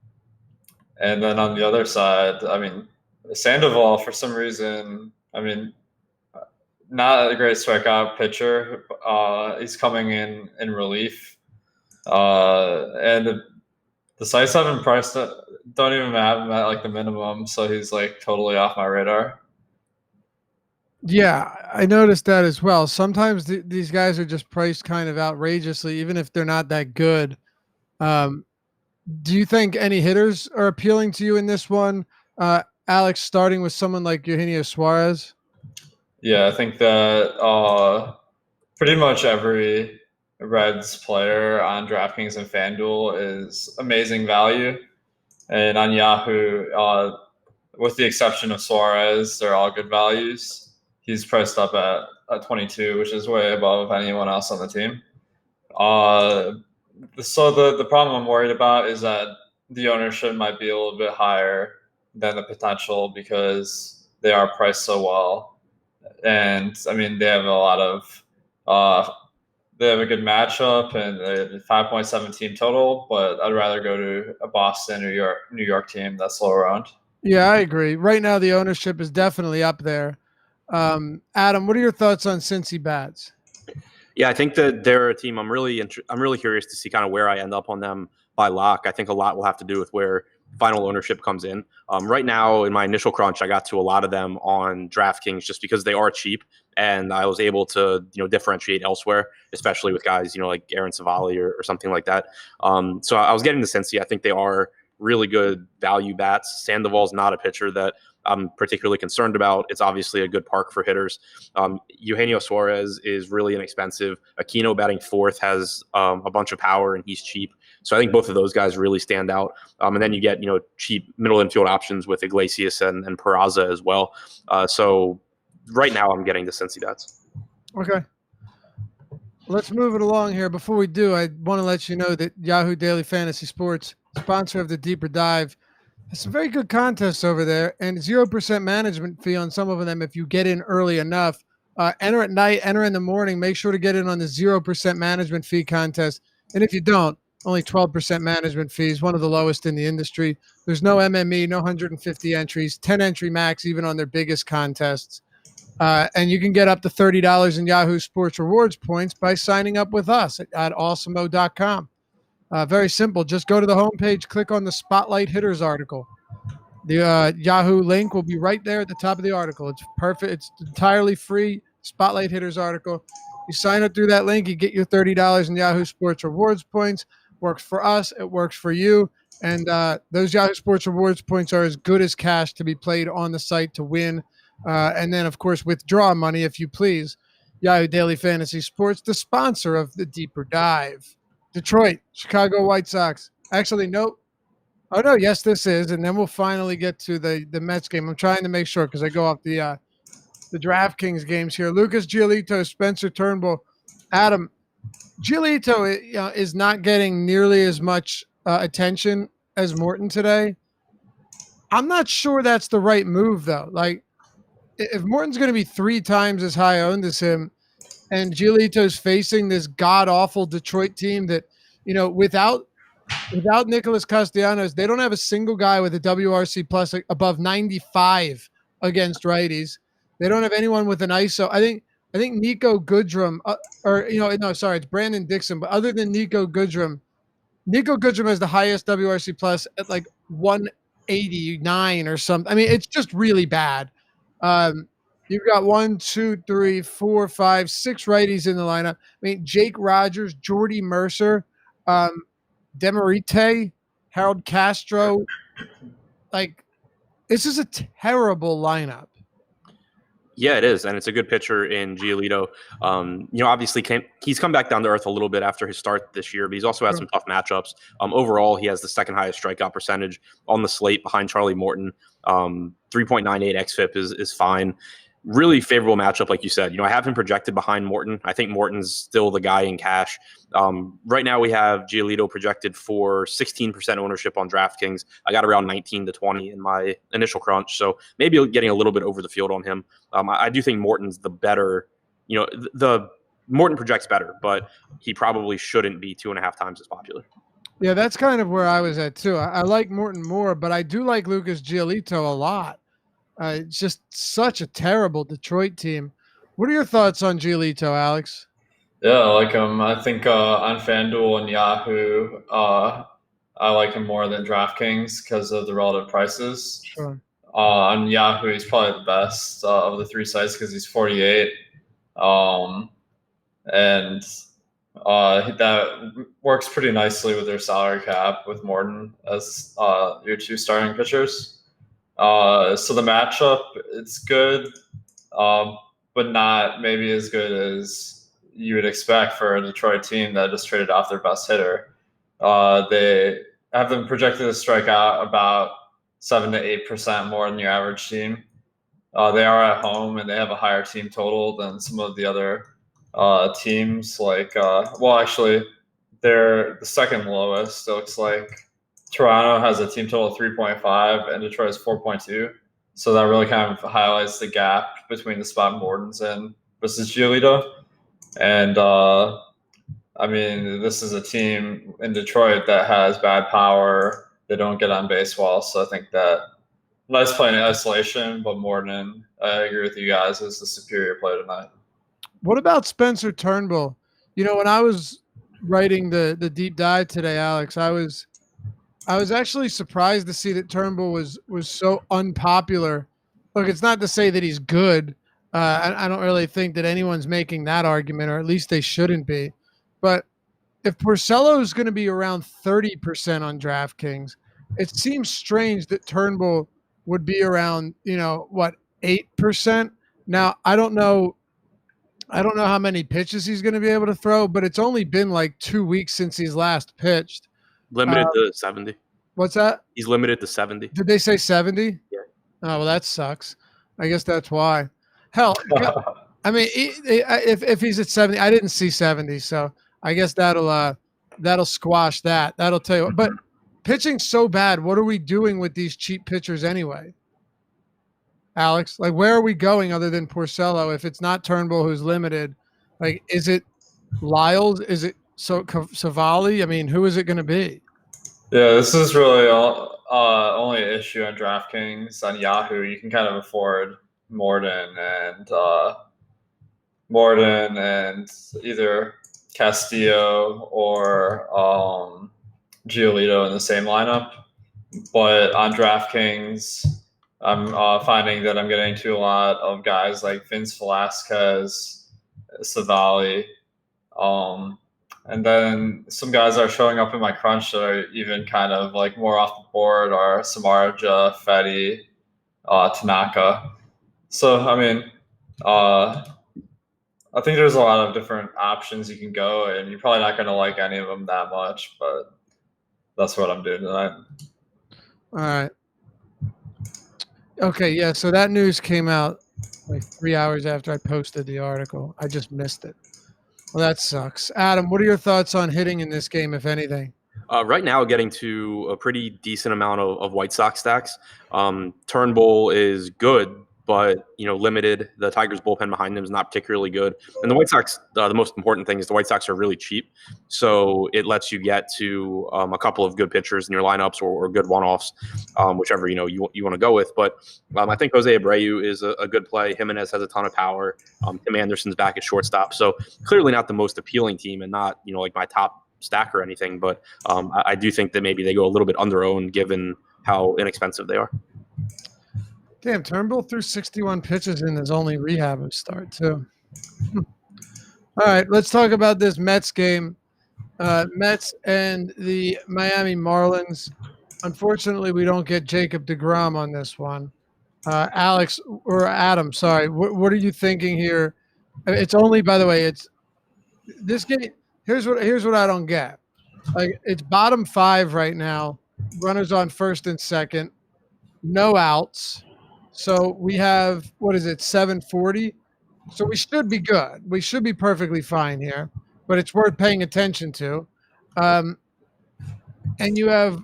and then on the other side, I mean, Sandoval, for some reason, I mean, not a great strikeout pitcher. He's coming in relief. And the sites haven't priced it, don't even have him at like the minimum, so he's like totally off my radar. Yeah, I noticed that as well. Sometimes these guys are just priced kind of outrageously, even if they're not that good. Um, do you think any hitters are appealing to you in this one, Alex? Starting with someone like Eugenio Suarez. Yeah, I think that pretty much every Reds player on DraftKings and FanDuel is amazing value, and on Yahoo, with the exception of Suarez, they're all good values. He's priced up at 22, which is way above anyone else on the team. So the problem I'm worried about is that the ownership might be a little bit higher than the potential because they are priced so well. And I mean, they have a lot of they have a good matchup and a 5.7 team total, but I'd rather go to a Boston or New York team that's lower owned. Yeah, I agree. Right now, the ownership is definitely up there. Adam, what are your thoughts on Cincy Bats? Yeah, I think that they're a team. I'm really curious to see kind of where I end up on them by lock. I think a lot will have to do with where final ownership comes in. Right now, in my initial crunch, I got to a lot of them on DraftKings just because they are cheap, and I was able to differentiate elsewhere, especially with guys like Aaron Savali or something like that. So I was getting the Cincy. I think they are really good value bats. Sandoval's not a pitcher that I'm particularly concerned about. It's obviously a good park for hitters. Eugenio Suarez is really inexpensive. Aquino batting fourth has a bunch of power and he's cheap. So I think both of those guys really stand out. And then you get cheap middle infield options with Iglesias and Peraza as well. So right now I'm getting the Cincy bats. Okay. Let's move it along here. Before we do, I want to let you know that Yahoo Daily Fantasy Sports, sponsor of the Deeper Dive, has some very good contests over there and 0% management fee on some of them if you get in early enough. Enter at night, enter in the morning. Make sure to get in on the 0% management fee contest. And if you don't, only 12% management fees, one of the lowest in the industry. There's no MME, no 150 entries, 10 entry max even on their biggest contests. And you can get up to $30 in Yahoo Sports Rewards points by signing up with us at awesomeo.com. Very simple. Just go to the homepage, click on the Spotlight Hitters article. The Yahoo link will be right there at the top of the article. It's perfect. It's entirely free. Spotlight Hitters article. You sign up through that link, you get your $30 in Yahoo Sports Rewards points. Works for us. It works for you. And those Yahoo Sports Rewards points are as good as cash to be played on the site to win. And then, of course, withdraw money if you please. Yahoo Daily Fantasy Sports, the sponsor of the Deeper Dive. Detroit, Chicago White Sox. Actually, nope. Oh, no, yes, this is. And then we'll finally get to the Mets game. I'm trying to make sure because I go off the DraftKings games here. Lucas Giolito, Spencer Turnbull. Adam, Giolito is not getting nearly as much attention as Morton today. I'm not sure that's the right move, though. Like, if Morton's going to be 3 times as high owned as him, and Giolito's facing this god-awful Detroit team that, without Nicholas Castellanos, they don't have a single guy with a WRC plus above 95 against righties. They don't have anyone with an ISO. I think Nico Goodrum, it's Brandon Dixon. But other than Nico Goodrum has the highest WRC plus at like 189 or something. I mean, it's just really bad. You've got 1, 2, 3, 4, 5, 6 righties in the lineup. I mean, Jake Rogers, Jordy Mercer, Demarite, Harold Castro. Like, This is a terrible lineup. Yeah, it is, and it's a good pitcher in Giolito. Obviously, he's come back down to earth a little bit after his start this year, but he's also had some tough matchups. Overall, he has the second highest strikeout percentage on the slate behind Charlie Morton. 3.98 xFIP is fine. Really favorable matchup, like you said. I have him projected behind Morton. I think Morton's still the guy in cash. Right now, we have Giolito projected for 16% ownership on DraftKings. I got around 19 to 20 in my initial crunch, so maybe getting a little bit over the field on him. I do think Morton's the better. The Morton projects better, but he probably shouldn't be 2.5 times as popular. Yeah, that's kind of where I was at too. I like Morton more, but I do like Lucas Giolito a lot. It's just such a terrible Detroit team. What are your thoughts on Giolito, Alex? Yeah, I like him. I think on FanDuel and Yahoo, I like him more than DraftKings because of the relative prices. Sure. On Yahoo, he's probably the best of the three sites because he's 48. And that works pretty nicely with their salary cap with Morton as your two starting pitchers. So the matchup, it's good, but not maybe as good as you would expect for a Detroit team that just traded off their best hitter. They have them projected to strike out about 7 to 8% more than your average team. They are at home and they have a higher team total than some of the other teams. Actually, they're the second lowest. It looks like Toronto has a team total of 3.5 and Detroit is 4.2. So that really kind of highlights the gap between the spot Morton's in versus Giolito. And this is a team in Detroit that has bad power. They don't get on base well. So I think that nice play in isolation, but Morton, I agree with you guys, is the superior play tonight. What about Spencer Turnbull? When I was writing the deep dive today, Alex, I was actually surprised to see that Turnbull was so unpopular. Look, it's not to say that he's good. I don't really think that anyone's making that argument, or at least they shouldn't be. But if Porcello is going to be around 30% on DraftKings, it seems strange that Turnbull would be around, 8%. Now, I don't know how many pitches he's going to be able to throw, but it's only been like 2 weeks since he's last pitched. Limited to 70. What's that? He's limited to 70. Did they say 70? Yeah. Oh, well, that sucks. I guess that's why. Hell, if he's at 70, I didn't see 70, so I guess that'll squash that. That'll tell you. But pitching's so bad. What are we doing with these cheap pitchers anyway? Alex, where are we going other than Porcello? If it's not Turnbull who's limited, is it Lyles? Is it Savali? Who is it going to be? Yeah, this is really only an issue on DraftKings. On Yahoo, you can kind of afford Morton and either Castillo or Giolito in the same lineup. But on DraftKings, I'm finding that I'm getting to a lot of guys like Vince Velasquez, Savali, and then some guys are showing up in my crunch that are even kind of more off the board are Samardzija, Fetty, Tanaka. So, I think there's a lot of different options you can go, and you're probably not going to like any of them that much, but that's what I'm doing tonight. All right. Okay, yeah, so that news came out 3 hours after I posted the article. I just missed it. Well, that sucks. Adam, what are your thoughts on hitting in this game, if anything? Right now, getting to a pretty decent amount of White Sox stacks. Turnbull is good, but limited. The Tigers bullpen behind him is not particularly good. And the White Sox, the most important thing is the White Sox are really cheap, so it lets you get to a couple of good pitchers in your lineups or good one-offs, whichever you want to go with. But I think Jose Abreu is a good play. Jimenez has a ton of power. Tim Anderson's back at shortstop, so clearly not the most appealing team and not my top stack or anything. But I do think that maybe they go a little bit underowned given how inexpensive they are. Damn, Turnbull threw 61 pitches in his only rehab start, too. All right, let's talk about this Mets game. Mets and the Miami Marlins. Unfortunately, we don't get Jacob deGrom on this one. Alex or Adam, sorry. What are you thinking here? It's only, by the way, it's this game. Here's what I don't get. Like it's bottom 5 right now. Runners on first and second, no outs. So we have what is it, 740? So we should be good. We should be perfectly fine here, but it's worth paying attention to. And you have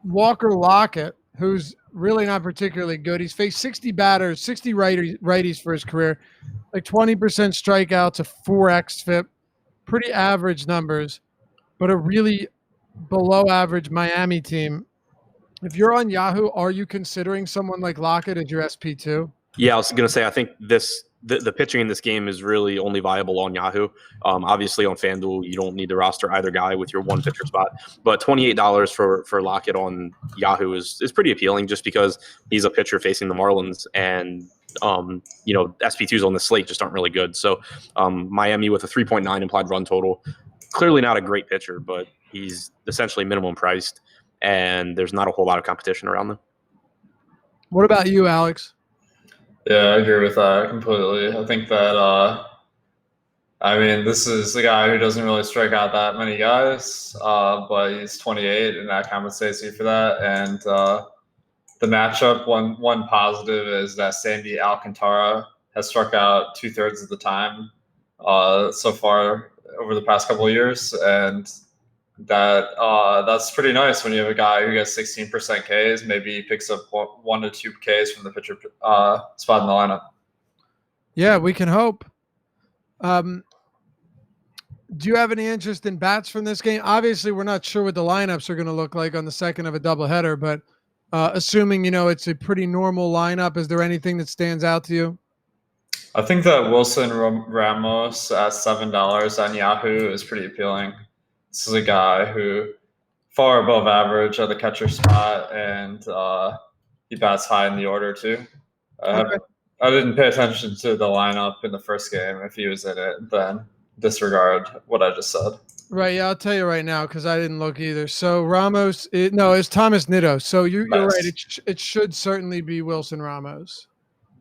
Walker Lockett, who's really not particularly good. He's faced 60 batters, 60 righties for his career, like 20% strikeouts, a 4x FIP, pretty average numbers, but a really below average Miami team. If you're on Yahoo, are you considering someone like Lockett as your SP2? Yeah, I was going to say, I think the pitching in this game is really only viable on Yahoo. Obviously, on FanDuel, you don't need to roster either guy with your one pitcher spot. But $28 for Lockett on Yahoo is pretty appealing just because he's a pitcher facing the Marlins, and SP2s on the slate just aren't really good. So Miami with a 3.9 implied run total, clearly not a great pitcher, but he's essentially minimum priced, and there's not a whole lot of competition around them. What about you, Alex? Yeah, I agree with that completely. I think that, this is a guy who doesn't really strike out that many guys, but he's 28, and that compensates you for that. And the matchup, one positive is that Sandy Alcantara has struck out 2/3 of the time so far over the past couple of years, and that's pretty nice when you have a guy who gets 16% Ks. Maybe he picks up 1 to 2 Ks from the pitcher spot in the lineup. Yeah, we can hope. Do you have any interest in bats from this game? Obviously, we're not sure what the lineups are going to look like on the second of a doubleheader, but assuming it's a pretty normal lineup, is there anything that stands out to you? I think that Wilson Ramos at $7 on Yahoo is pretty appealing. This is a guy who far above average at the catcher spot, and he bats high in the order too. I didn't pay attention to the lineup in the first game. If he was in it, then disregard what I just said. Right, yeah, I'll tell you right now because I didn't look either. So Ramos, it's Thomas Nitto. So you're Nice. right. It should certainly be Wilson Ramos.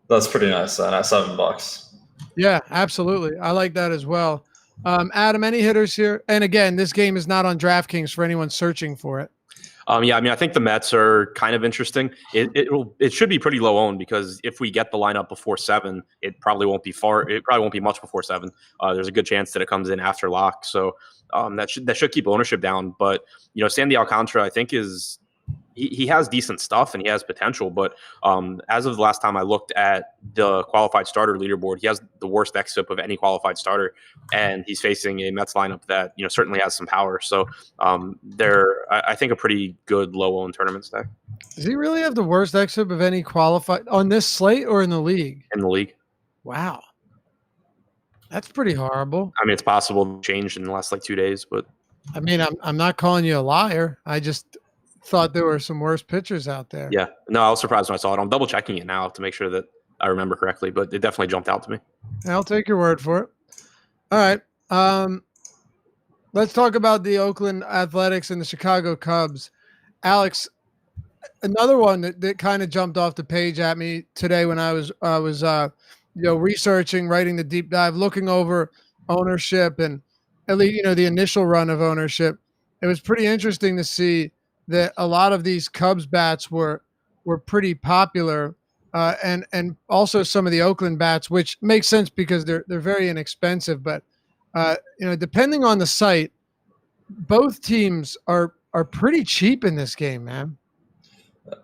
That's pretty nice then at $7. Yeah, absolutely. I like that as well. Adam, any hitters here? And again, this game is not on DraftKings for anyone searching for it. I think the Mets are kind of interesting. It should be pretty low owned because if we get the lineup before 7, it probably won't be far. It probably won't be much before 7. There's a good chance that it comes in after lock. So that should keep ownership down. But Sandy Alcantara, I think he has decent stuff and he has potential, but as of the last time I looked at the qualified starter leaderboard, he has the worst xFIP of any qualified starter, and he's facing a Mets lineup that certainly has some power. So they're, I think, a pretty good low-owned tournament stack. Does he really have the worst xFIP of any qualified on this slate or in the league? In the league. Wow, that's pretty horrible. I mean, it's possible to change in the last 2 days, but I mean, I'm not calling you a liar. I just thought there were some worse pitchers out there. Yeah, no, I was surprised when I saw it. I'm double checking it now to make sure that I remember correctly, but it definitely jumped out to me. I'll take your word for it. All right. Let's talk about the Oakland Athletics and the Chicago Cubs. Alex, another one that kind of jumped off the page at me today when I was researching, writing the deep dive, looking over ownership and at least the initial run of ownership. It was pretty interesting to see that a lot of these Cubs bats were pretty popular, and also some of the Oakland bats, which makes sense because they're very inexpensive. But depending on the site, both teams are pretty cheap in this game, man.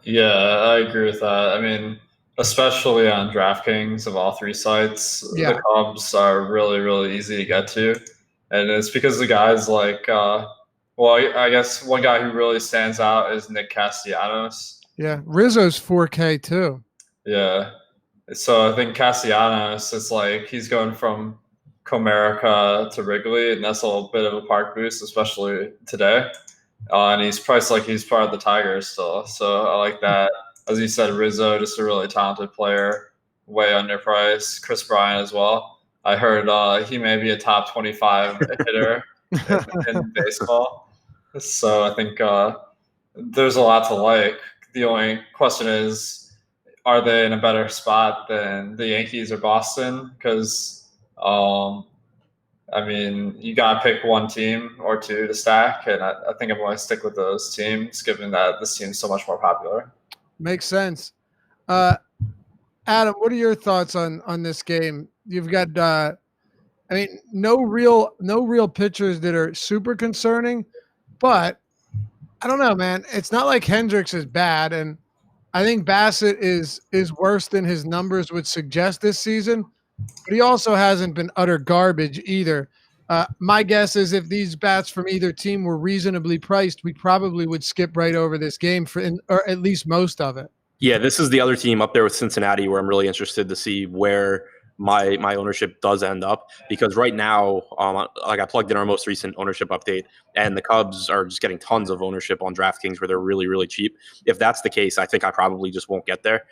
Yeah, I agree with that. I mean, especially on DraftKings of all 3 sites, Yeah. The Cubs are really, really easy to get to, and it's because the guys like. I guess one guy who really stands out is Nick Castellanos. Yeah, Rizzo's 4K too. Yeah, so I think Castellanos is he's going from Comerica to Wrigley, and that's a little bit of a park boost, especially today. And he's priced like he's part of the Tigers still, so I like that. As you said, Rizzo, just a really talented player, way underpriced. Chris Bryant as well. I heard he may be a top 25 hitter in baseball. So I think there's a lot to like. The only question is, are they in a better spot than the Yankees or Boston? Because, I mean, you got to pick one team or two to stack, and I think I'm going to stick with those teams, given that this team's so much more popular. Makes sense. Adam, what are your thoughts on this game? You've got, I mean, no real pitchers that are super concerning, but I don't know, man. It's not like Hendricks is bad, and I think Bassett is worse than his numbers would suggest this season, but he also hasn't been utter garbage either. My guess is if these bats from either team were reasonably priced, we probably would skip right over this game or at least most of it. Yeah, this is the other team up there with Cincinnati where I'm really interested to see where my ownership does end up, because right now, like I plugged in our most recent ownership update, and the Cubs are just getting tons of ownership on DraftKings where they're really, really cheap. If that's the case, I think I probably just won't get there.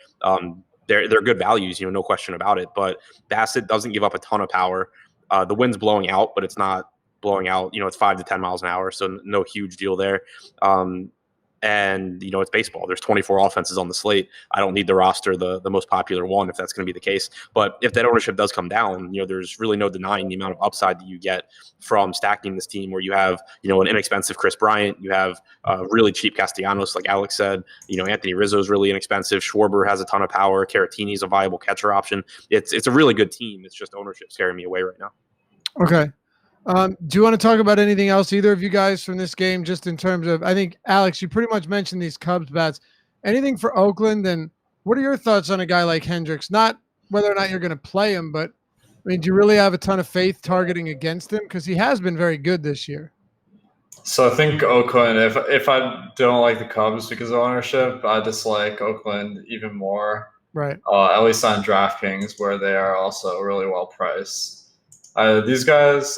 They're good values, no question about it. But Bassett doesn't give up a ton of power. The wind's blowing out, but it's not blowing out. It's 5 to 10 miles an hour, so no huge deal there. And it's baseball. There's 24 offenses on the slate. I don't need to roster the most popular one if that's going to be the case. But if that ownership does come down, there's really no denying the amount of upside that you get from stacking this team, where you have an inexpensive Chris Bryant, you have really cheap Castellanos, like Alex said. Anthony Rizzo is really inexpensive. Schwarber has a ton of power. Caratini is a viable catcher option. It's a really good team. It's just ownership scaring me away right now. Okay. Do you want to talk about anything else, either of you guys, from this game, just in terms of, I think, Alex, you pretty much mentioned these Cubs bats. Anything for Oakland? And what are your thoughts on a guy like Hendricks? Not whether or not you're going to play him, but, I mean, do you really have a ton of faith targeting against him? Because he has been very good this year. So I think Oakland, if I don't like the Cubs because of ownership, I dislike Oakland even more. Right. At least on DraftKings, where they are also really well priced. These guys,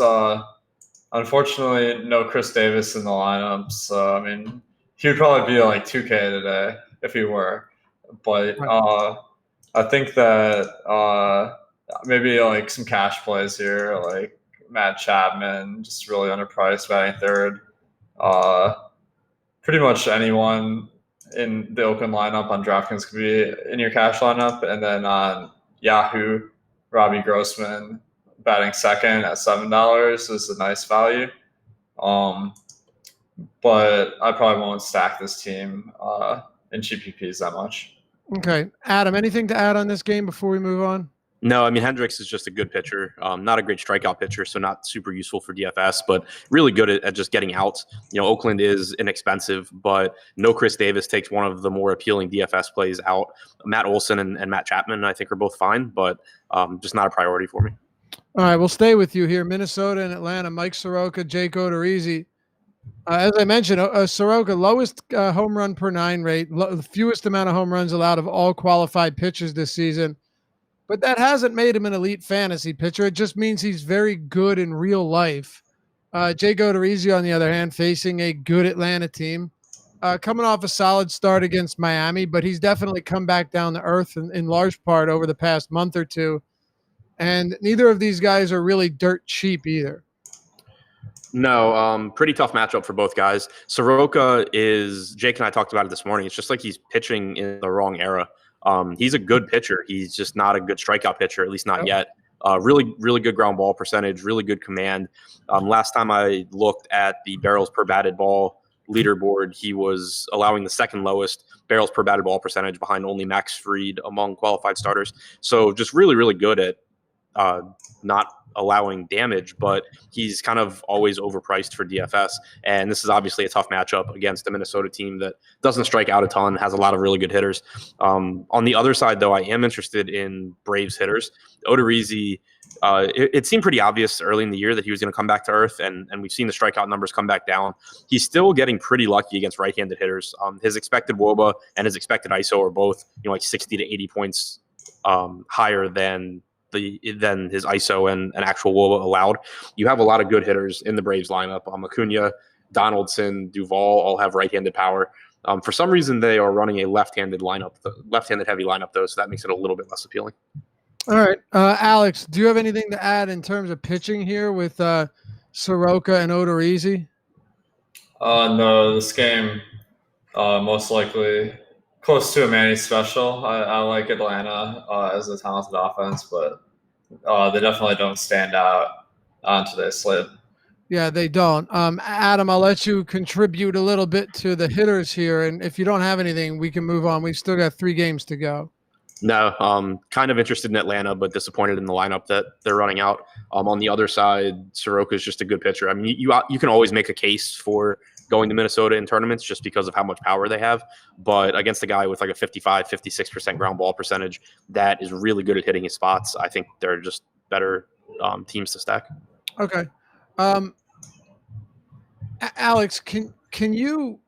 unfortunately, no Chris Davis in the lineup. So, I mean, he would probably be like 2K today if he were. But I think that maybe like some cash plays here, like Matt Chapman, just really underpriced, batting third. Pretty much anyone in the Oakland lineup on DraftKings could be in your cash lineup. And then on Yahoo, Robbie Grossman, batting second at $7 is a nice value. But I probably won't stack this team in GPPs that much. Okay. Adam, anything to add on this game before we move on? No, I mean, Hendricks is just a good pitcher, not a great strikeout pitcher, so not super useful for DFS, but really good at just getting outs. Oakland is inexpensive, but no Chris Davis takes one of the more appealing DFS plays out. Matt Olson and Matt Chapman, I think, are both fine, but just not a priority for me. All right, we'll stay with you here. Minnesota and Atlanta, Mike Soroka, Jake Odorizzi. As I mentioned, Soroka, lowest home run per 9 rate, fewest amount of home runs allowed of all qualified pitchers this season. But that hasn't made him an elite fantasy pitcher. It just means he's very good in real life. Jake Odorizzi, on the other hand, facing a good Atlanta team, coming off a solid start against Miami, but he's definitely come back down to earth in large part over the past month or two. And neither of these guys are really dirt cheap either. No, pretty tough matchup for both guys. Soroka is, Jake and I talked about it this morning, it's just like he's pitching in the wrong era. He's a good pitcher. He's just not a good strikeout pitcher, at least not yet. Really, really good ground ball percentage, really good command. Last time I looked at the barrels per batted ball leaderboard, he was allowing the second lowest barrels per batted ball percentage behind only Max Fried among qualified starters. So just really, really good at not allowing damage, but he's kind of always overpriced for DFS. And this is obviously a tough matchup against a Minnesota team that doesn't strike out a ton, has a lot of really good hitters. On the other side, though, I am interested in Braves hitters. Odorizzi, it seemed pretty obvious early in the year that he was going to come back to earth, and we've seen the strikeout numbers come back down. He's still getting pretty lucky against right-handed hitters. His expected WOBA and his expected ISO are both like 60 to 80 points higher than his ISO and an actual WOBA allowed. You have a lot of good hitters in the Braves lineup. Acuna, Donaldson, Duvall all have right-handed power. For some reason, they are running a left-handed heavy lineup, though, so that makes it a little bit less appealing. All right. Alex, do you have anything to add in terms of pitching here with Soroka and Odorizzi? No, this game Most likely close to a Manny special. I like Atlanta as a talented offense, but they definitely don't stand out on today's slate. Yeah, they don't. Adam, I'll let you contribute a little bit to the hitters here, and if you don't have anything, we can move on. We've still got 3 games to go. No, kind of interested in Atlanta, but disappointed in the lineup that they're running out. On the other side, Soroka is just a good pitcher. I mean, you can always make a case for going to Minnesota in tournaments just because of how much power they have. But against a guy with like a 55, 56% ground ball percentage that is really good at hitting his spots, I think they're just better teams to stack. Okay. Alex, can you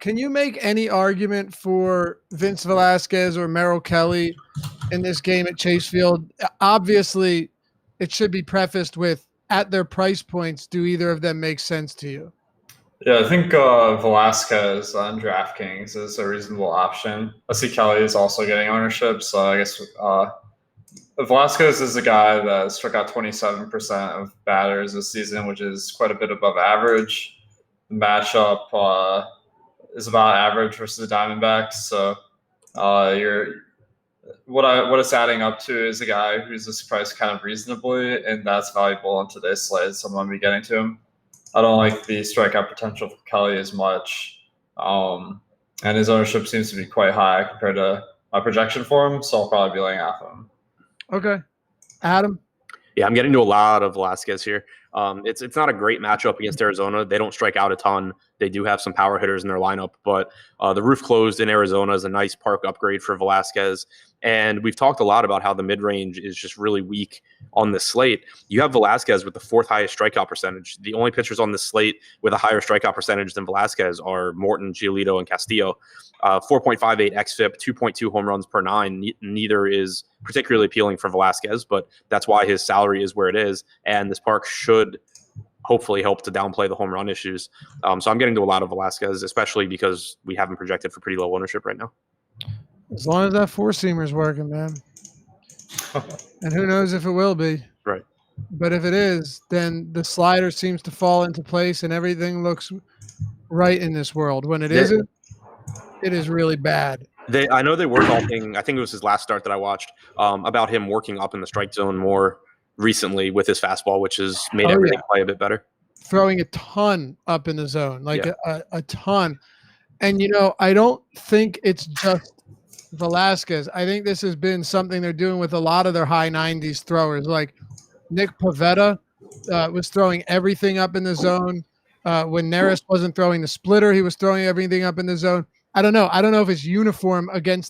make any argument for Vince Velasquez or Merrill Kelly in this game at Chase Field? Obviously, it should be prefaced with, at their price points, do either of them make sense to you? Yeah, I think Velasquez on DraftKings is a reasonable option. I see Kelly is also getting ownership, so I guess Velasquez is a guy that struck out 27% of batters this season, which is quite a bit above average. The matchup is about average versus the Diamondbacks, so what it's adding up to is a guy who's just priced kind of reasonably, and that's valuable on today's slate. So I'm going to be getting to him. I don't like the strikeout potential for Kelly as much, and his ownership seems to be quite high compared to my projection for him, so I'll probably be laying off him. Okay. Adam? Yeah, I'm getting to a lot of Velasquez here. It's not a great matchup against Arizona. They don't strike out a ton. They do have some power hitters in their lineup, but the roof closed in Arizona is a nice park upgrade for Velasquez. And we've talked a lot about how the mid-range is just really weak on this slate. You have Velasquez with the 4th highest strikeout percentage. The only pitchers on this slate with a higher strikeout percentage than Velasquez are Morton, Giolito, and Castillo. 4.58 xFIP, 2.2 home runs per 9. Neither is particularly appealing for Velasquez, but that's why his salary is where it is. And this park should hopefully help to downplay the home run issues. So I'm getting to a lot of Velasquez, especially because we have him projected for pretty low ownership right now. As long as that 4-seamer's working, man. And who knows if it will be. Right. But if it is, then the slider seems to fall into place and everything looks right in this world. When it isn't, it is really bad. I know they were talking, I think it was his last start that I watched, about him working up in the strike zone more recently with his fastball, which has made everything play a bit better. Throwing a ton up in the zone, like a ton. And, I don't think it's just Velasquez. I think this has been something they're doing with a lot of their high 90s throwers. Like Nick Pivetta was throwing everything up in the zone. When Neris wasn't throwing the splitter, he was throwing everything up in the zone. I don't know. I don't know if it's uniform across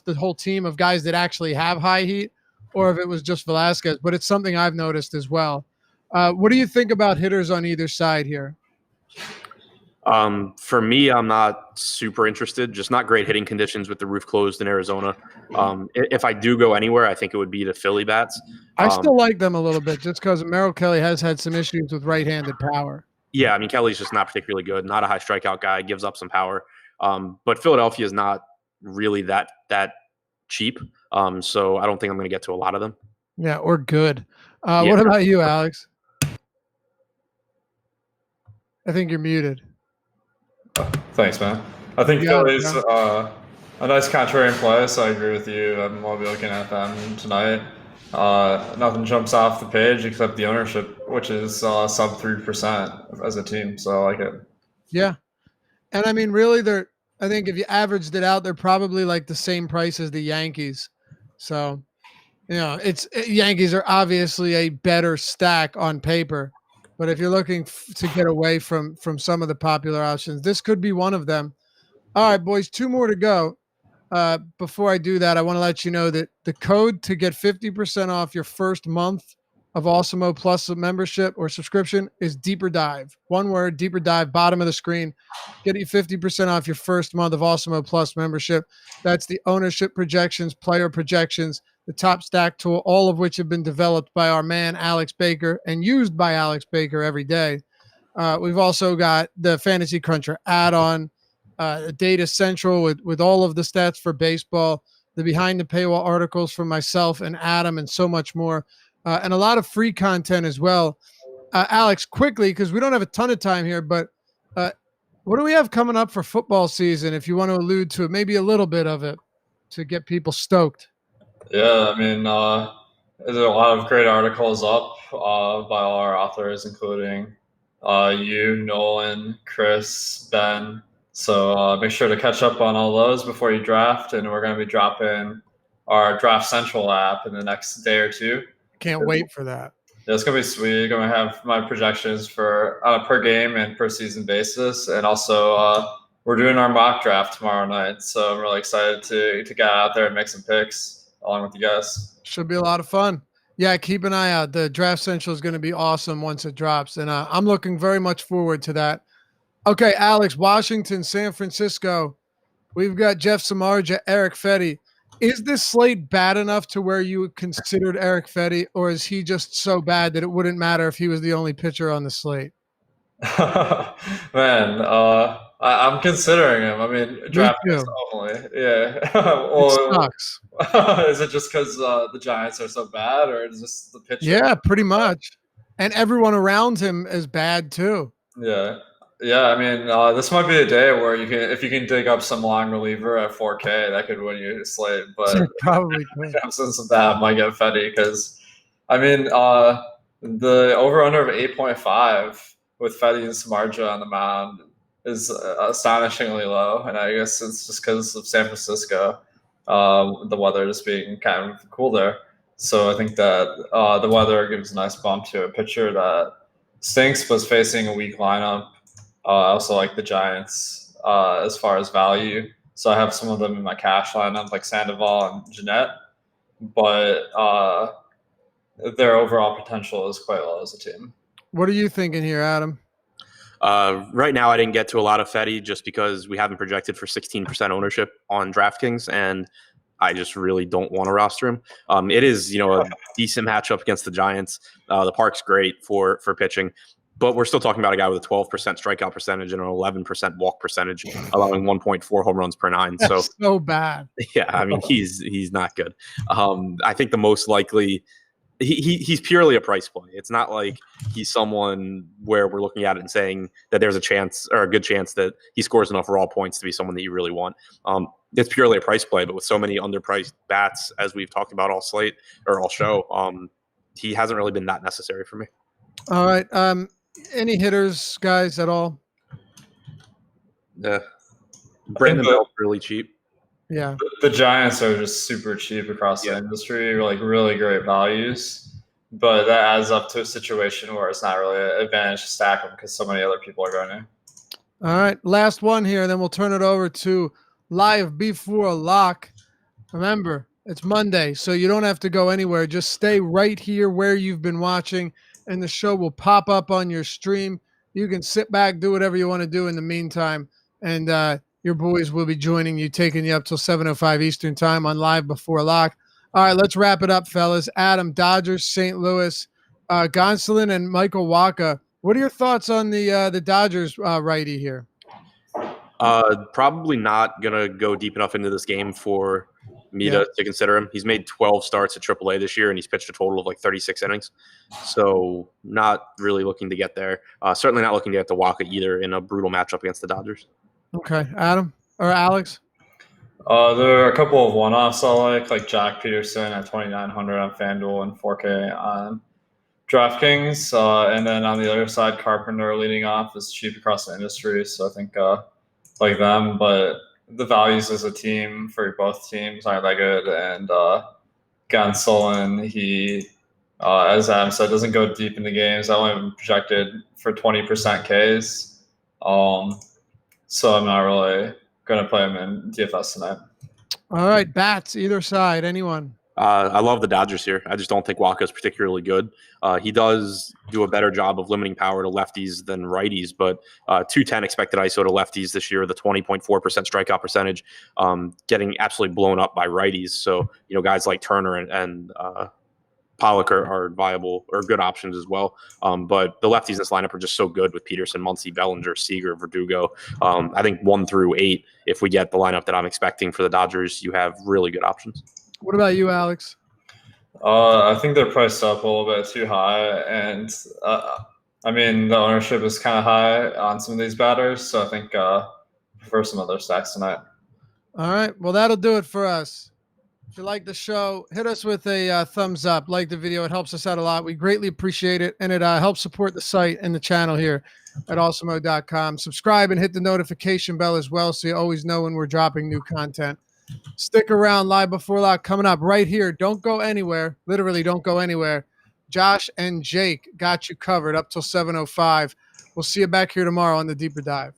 the whole team of guys that actually have high heat, or if it was just Velasquez, but it's something I've noticed as well. What do you think about hitters on either side here? For me, I'm not super interested. Just not great hitting conditions with the roof closed in Arizona. If I do go anywhere, I think it would be the Philly bats. I still like them a little bit just because Merrill Kelly has had some issues with right-handed power. Yeah, I mean, Kelly's just not particularly good. Not a high strikeout guy. Gives up some power. But Philadelphia is not really that cheap. So I don't think I'm going to get to a lot of them. Yeah, or good. What about you, Alex? I think you're muted. Thanks, man. I think Philly's a nice contrarian play, so I agree with you. I'll be looking at them tonight. Nothing jumps off the page except the ownership, which is sub 3% as a team. So I like it. Yeah. And I mean, really, I think if you averaged it out, they're probably like the same price as the Yankees. So, Yankees are obviously a better stack on paper. But if you're looking to get away from some of the popular options, this could be one of them. All right, boys, 2 more to go. Before I do that, I want to let you know that the code to get 50% off your first month of Awesemo Plus membership or subscription is Deeper Dive. One word, Deeper Dive, bottom of the screen. Get you 50% off your first month of Awesemo Plus membership. That's the ownership projections, player projections, the top stack tool, all of which have been developed by our man, Alex Baker, and used by Alex Baker every day. We've also got the Fantasy Cruncher add-on, Data Central with all of the stats for baseball, the behind the paywall articles from myself and Adam, and so much more. And a lot of free content as well. Alex, quickly, because we don't have a ton of time here, but What do we have coming up for football season? If you want to allude to it, maybe a little bit of it to get people stoked. Yeah, I mean, there's a lot of great articles up by all our authors, including you, Nolan, Chris, Ben. So make sure to catch up on all those before you draft. And we're going to be dropping our Draft Central app in the next day or two. Can't wait for that. Yeah, it's going to be sweet. I'm going to have my projections for on a per game and per season basis. And also, we're doing our mock draft tomorrow night. So I'm really excited to get out there and make some picks along with you guys. Should be a lot of fun. Yeah, keep an eye out. The Draft Central is going to be awesome once it drops. And I'm looking very much forward to that. Okay, Alex, Washington, San Francisco. We've got Jeff Samardzija, Eric Fetty. Is this slate bad enough to where you considered Eric Fetty, or is he just so bad that it wouldn't matter if he was the only pitcher on the slate? Man, I'm considering him. I mean, DraftKings only. Yeah. It sucks. Is it just because the Giants are so bad, or is this the pitcher? Yeah, pretty much. And everyone around him is bad too. Yeah. Yeah, I mean, this might be a day where if you can dig up some long reliever at 4K, that could win you a slate. But probably could. Absence of that might get Fetty because, I mean, the over/under of 8.5 with Fetty and Samardzija on the mound is astonishingly low, and I guess it's just because of San Francisco, the weather just being kind of cool there. So I think that the weather gives a nice bump to a pitcher that stinks but is facing a weak lineup. I also like the Giants as far as value. So I have some of them in my cash lineup, like Sandoval and Jeanette. But their overall potential is quite low as a team. What are you thinking here, Adam? Right now, I didn't get to a lot of Fetty just because we haven't projected for 16% ownership on DraftKings, and I just really don't want to roster him. It is, a decent matchup against the Giants. The park's great for pitching. But we're still talking about a guy with a 12% strikeout percentage and an 11% walk percentage, allowing 1.4 home runs per 9. That's so bad. Yeah, I mean, he's not good. I think the most likely he's purely a price play. It's not like he's someone where we're looking at it and saying that there's a chance or a good chance that he scores enough raw points to be someone that you really want. It's purely a price play, but with so many underpriced bats, as we've talked about all slate or all show, he hasn't really been that necessary for me. All right. Any hitters, guys, at all? Yeah. Brandon Bell's really cheap. Yeah. The Giants are just super cheap across the industry, like really great values. But that adds up to a situation where it's not really an advantage to stack them because so many other people are going to. All right. Last one here, and then we'll turn it over to Live Before Lock. Remember, it's Monday, so you don't have to go anywhere. Just stay right here where you've been watching, and the show will pop up on your stream. You can sit back, do whatever you want to do in the meantime, and your boys will be joining you, taking you up till 7:05 Eastern time on Live Before Lock. All right, let's wrap it up, fellas. Adam, Dodgers, St. Louis, Gonsolin, and Michael Wacha. What are your thoughts on the Dodgers righty here? Probably not going to go deep enough into this game for me to consider him. He's made 12 starts at AAA this year, and he's pitched a total of like 36 innings. So not really looking to get there. Certainly not looking to get to Wacha either in a brutal matchup against the Dodgers. Okay. Adam or Alex? There are a couple of one-offs I like Jack Peterson at 2,900 on FanDuel and 4K on DraftKings. And then on the other side, Carpenter leading off is cheap across the industry. So I think like them, but the values as a team for both teams aren't that good. And Gonsolin, he, as Adam said, doesn't go deep in the games. I only have him projected for 20% Ks. So I'm not really going to play him in DFS tonight. All right, bats, either side, anyone? I love the Dodgers here. I just don't think Wacha is particularly good. He does do a better job of limiting power to lefties than righties, but 210 expected ISO to lefties this year, the 20.4% strikeout percentage, getting absolutely blown up by righties. So, guys like Turner and Pollock are viable or good options as well. But the lefties in this lineup are just so good with Peterson, Muncy, Bellinger, Seager, Verdugo. I think 1 through 8, if we get the lineup that I'm expecting for the Dodgers, you have really good options. What about you, Alex? I think they're priced up a little bit too high, and I mean, the ownership is kind of high on some of these batters, so I think I prefer some other stacks tonight. All right. Well, that'll do it for us. If you like the show, hit us with a thumbs up, like the video. It helps us out a lot. We greatly appreciate it. And it helps support the site and the channel here at awesomeo.com. Subscribe and hit the notification bell as well so you always know when we're dropping new content. Stick around. Live Before Lock coming up right here. Don't go anywhere. Literally, don't go anywhere. Josh and Jake got you covered up till 7:05. We'll see you back here tomorrow on the Deeper Dive.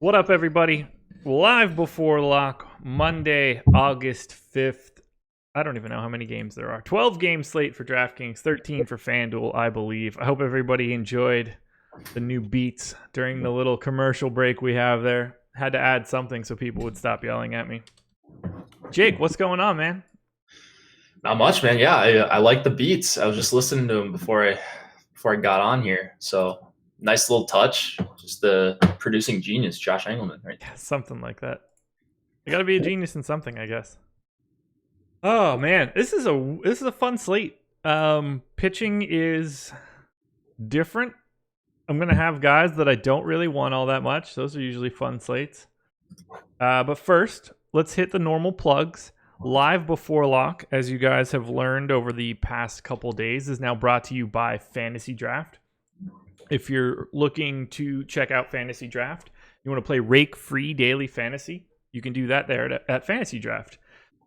What up, everybody? Live Before Lock, Monday, August 5th. I don't even know how many games there are. 12 game slate for DraftKings, 13 for FanDuel, I believe. I hope everybody enjoyed the new beats during the little commercial break we have there. Had to add something so people would stop yelling at me. Jake, what's going on, man? Not much, man. Yeah, I like the beats. I was just listening to them before I got on here. So nice little touch. Just the producing genius, Josh Engelman, right? Yeah, something like that. You got to be a genius in something, I guess. Oh man, this is a fun slate. Pitching is different. I'm gonna have guys that I don't really want all that much. Those are usually fun slates. But first, let's hit the normal plugs. Live Before Lock, as you guys have learned over the past couple days, is now brought to you by Fantasy Draft. If you're looking to check out Fantasy Draft, you want to play rake-free daily fantasy, you can do that there at Fantasy Draft.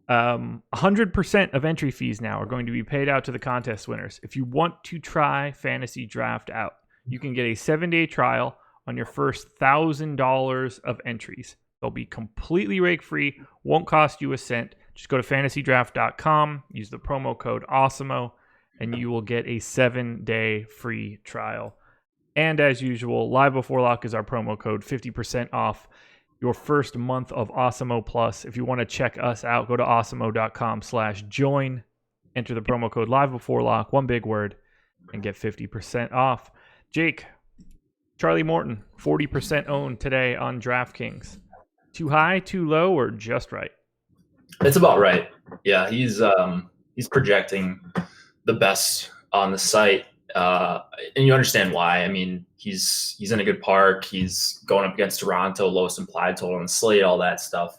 100% of entry fees now are going to be paid out to the contest winners. If you want to try Fantasy Draft out, you can get a 7-day trial on your first $1,000 of entries. They'll be completely rake-free, won't cost you a cent. Just go to fantasydraft.com, use the promo code AWESOMO, and you will get a 7-day free trial. And as usual, Live Before Lock is our promo code, 50% off your first month of Awesemo Plus. If you want to check us out, go to awesemo.com/join, enter the promo code Live Before Lock, one big word, and get 50% off. Jake, Charlie Morton, 40% owned today on DraftKings. Too high, too low, or just right? It's about right. Yeah, he's projecting the best on the site. And you understand why. I mean, he's in a good park. He's going up against Toronto, lowest implied total on the slate, all that stuff.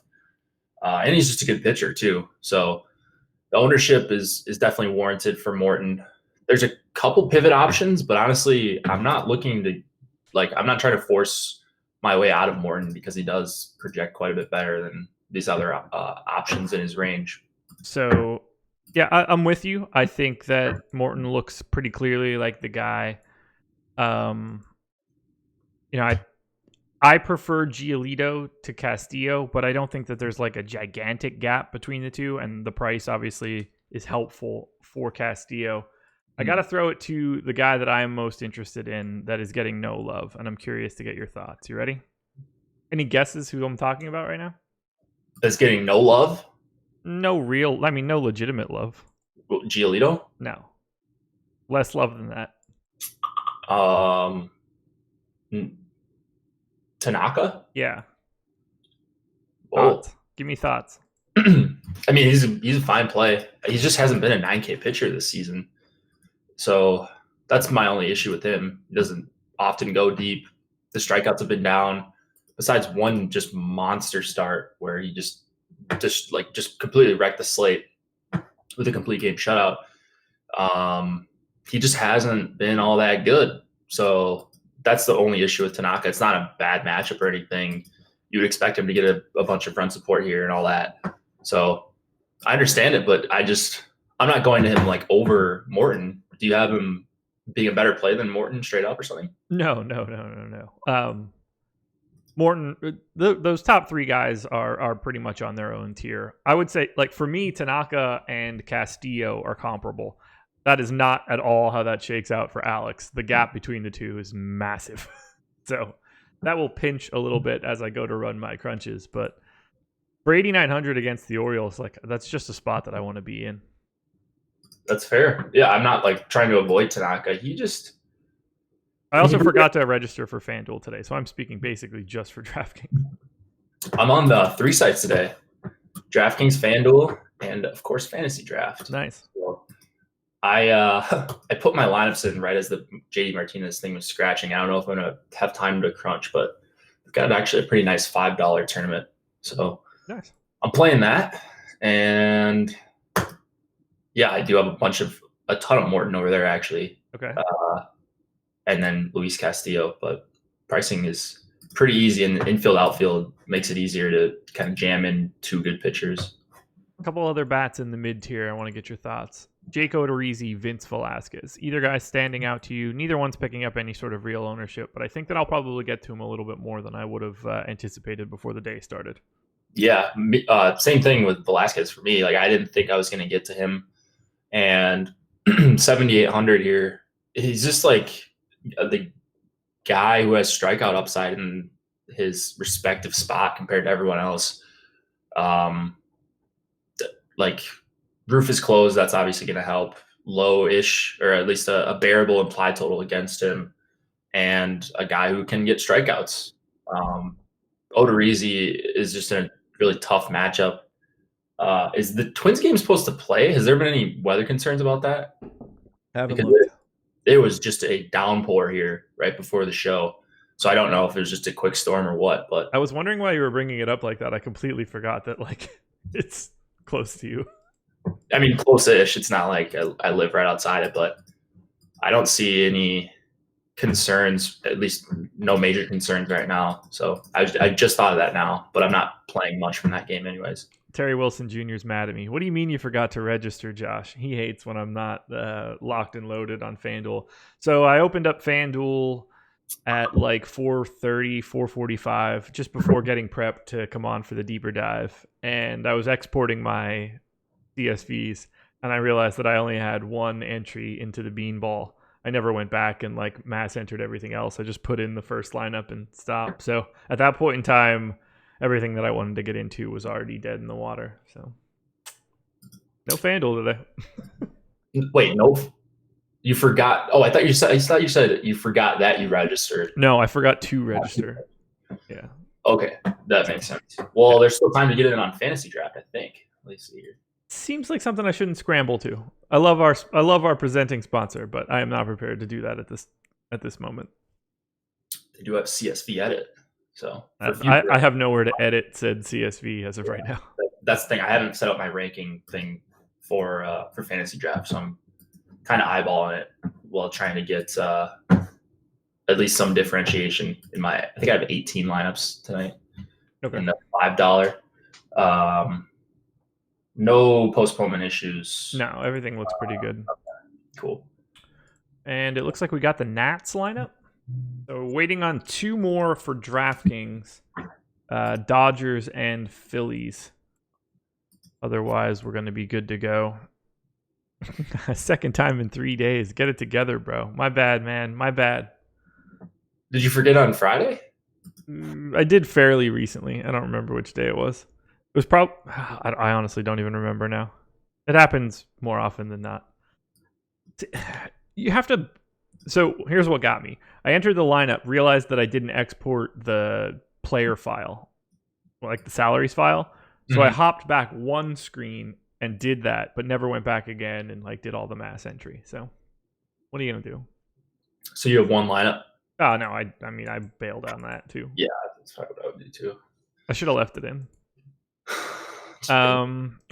And he's just a good pitcher too. So the ownership is definitely warranted for Morton. There's a couple pivot options, but honestly, I'm not trying to force my way out of Morton because he does project quite a bit better than these other options in his range. So Yeah, I'm with you. I think that Morton looks pretty clearly like the guy. I prefer Giolito to Castillo, but I don't think that there's like a gigantic gap between the two, and the price obviously is helpful for Castillo. I got to throw it to the guy that I am most interested in that is getting no love, and I'm curious to get your thoughts. You ready? Any guesses who I'm talking about right now? That's getting no love? No legitimate love. Giolito? No. Less love than that. Tanaka? Yeah. Oh. Thoughts. Give me thoughts. I mean, he's a fine play. He just hasn't been a 9K pitcher this season. So that's my only issue with him. He doesn't often go deep. The strikeouts have been down. Besides one just monster start where he just completely wrecked the slate with a complete game shutout. He just hasn't been all that good. So that's the only issue with Tanaka. It's not a bad matchup or anything. You would expect him to get a bunch of run support here and all that. So I understand it, but I'm not going to him like over Morton. Do you have him being a better play than Morton straight up or something? No. Morton, those top three guys are pretty much on their own tier. I would say, like, for me, Tanaka and Castillo are comparable. That is not at all how that shakes out for Alex. The gap between the two is massive. So that will pinch a little bit as I go to run my crunches. But for 8,900 against the Orioles, like, that's just a spot that I want to be in. That's fair. Yeah, I'm not like trying to avoid Tanaka. I also forgot to register for FanDuel today, so I'm speaking basically just for DraftKings. I'm on the 3 sites today: DraftKings, FanDuel, and of course Fantasy Draft. Nice. So I put my lineups in right as the JD Martinez thing was scratching. I don't know if I'm gonna have time to crunch, but I've got actually a pretty nice $5 tournament. So nice. I'm playing that, and yeah, I do have a ton of Morton over there actually. Okay. And then Luis Castillo, but pricing is pretty easy, and infield outfield makes it easier to kind of jam in 2 good pitchers. A couple other bats in the mid tier. I want to get your thoughts. Jake Odorizzi, Vince Velasquez. Either guy standing out to you. Neither one's picking up any sort of real ownership, but I think that I'll probably get to him a little bit more than I would have anticipated before the day started. Yeah, same thing with Velasquez for me. Like, I didn't think I was going to get to him, and 7,800 here. He's just like the guy who has strikeout upside in his respective spot compared to everyone else. Like, roof is closed. That's obviously going to help. Low-ish, or at least a bearable implied total against him, and a guy who can get strikeouts. Odorizzi is just in a really tough matchup. Is the Twins game supposed to play? Has there been any weather concerns about that? Haven't Because looked. it was just a downpour here right before the show. So I don't know if it was just a quick storm or what, but I was wondering why you were bringing it up like that. I completely forgot that, like, it's close to you. I mean, close-ish. It's not like I live right outside it, but I don't see any concerns, at least no major concerns right now. So I just thought of that now, but I'm not playing much from that game anyways. Terry Wilson Jr. is mad at me. What do you mean you forgot to register, Josh? He hates when I'm not locked and loaded on FanDuel. So I opened up FanDuel at like 4:30, 4:45, just before getting prepped to come on for the deeper dive. And I was exporting my CSVs, and I realized that I only had one entry into the beanball. I never went back and like mass entered everything else. I just put in the first lineup and stopped. So at that point in time, everything that I wanted to get into was already dead in the water. So no FanDuel today. Wait, no, you forgot. Oh, I thought you said you forgot that you registered. No, I forgot to register. Yeah. Okay, that makes sense. Well, there's still time to get in on Fantasy Draft, I think. Let me see here. Seems like something I shouldn't scramble to. I love our presenting sponsor, but I am not prepared to do that at this moment. They do have CSV edit, so I have nowhere to edit said CSV as of right now. That's the thing. I haven't set up my ranking thing for Fantasy Draft, so I'm kind of eyeballing it while trying to get at least some differentiation in my. I think I have 18 lineups tonight. Okay. In the $5. No postponement issues. No, everything looks pretty good. Cool. And it looks like we got the Nats lineup. So we're waiting on 2 more for DraftKings, Dodgers and Phillies. Otherwise, we're going to be good to go. Second time in 3 days. Get it together, bro. My bad, man. My bad. Did you forget on Friday? I did fairly recently. I don't remember which day it was. It was probably... I honestly don't even remember now. It happens more often than not. You have to... So here's what got me. I entered the lineup, realized that I didn't export the player file, like the salaries file. So I hopped back one screen and did that, but never went back again and like did all the mass entry. So what are you going to do? So you have one lineup? Oh, no. I mean, I bailed on that too. Yeah, that's probably what I would do too. I should have left it in.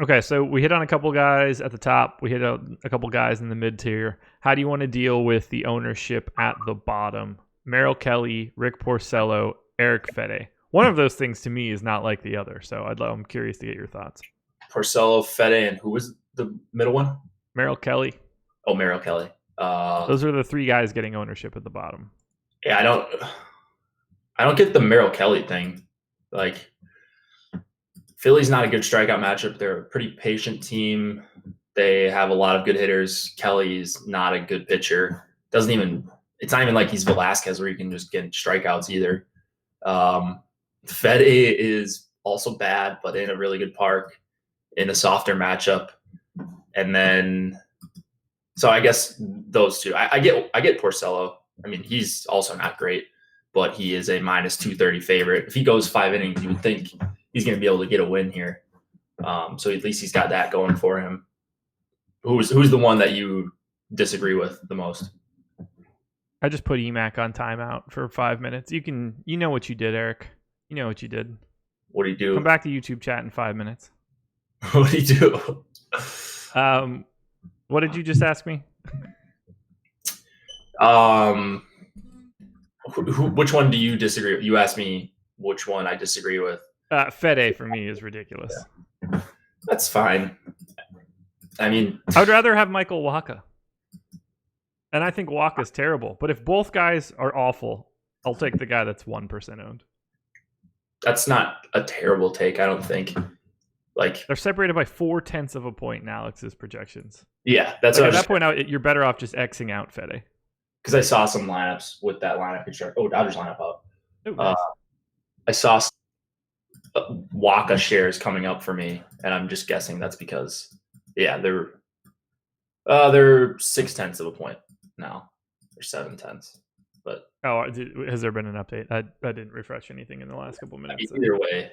Okay, so we hit on a couple guys at the top. We hit a couple guys in the mid tier. How do you want to deal with the ownership at the bottom? Merrill Kelly, Rick Porcello, Eric Fede. One of those things to me is not like the other, so I'm curious to get your thoughts. Porcello, Fede, and who was the middle one? Merrill Kelly. Oh, Merrill Kelly. Those are the 3 guys getting ownership at the bottom. Yeah, I don't get the Merrill Kelly thing. Like, Philly's not a good strikeout matchup. They're a pretty patient team. They have a lot of good hitters. Kelly's not a good pitcher. It's not even like he's Velasquez where you can just get strikeouts either. Fede is also bad, but in a really good park in a softer matchup. And then, so I guess those 2. I get Porcello. I mean, he's also not great, but he is a minus 230 favorite. If he goes 5 innings, you would think he's going to be able to get a win here. So at least he's got that going for him. Who's the one that you disagree with the most? I just put EMAC on timeout for 5 minutes. You know what you did, Eric. You know what you did. What do you do? Come back to YouTube chat in 5 minutes. What do you do? What did you just ask me? Which one do you disagree with? You asked me which one I disagree with. Fede for me is ridiculous. Yeah. That's fine. I mean, I would rather have Michael Wacha. And I think Waka's terrible. But if both guys are awful, I'll take the guy that's 1% owned. That's not a terrible take, I don't think. Like, they're separated by 0.4 of a point in Alex's projections. Yeah, that's like at that point, you're better off just Xing out Fede. Because I saw some lineups with that lineup. Dodgers lineup up. Oh, nice. I saw Waka shares coming up for me, and I'm just guessing that's because, yeah, they're 0.6 of a point now. They're 0.7. But has there been an update? I didn't refresh anything in the last couple minutes. Either way,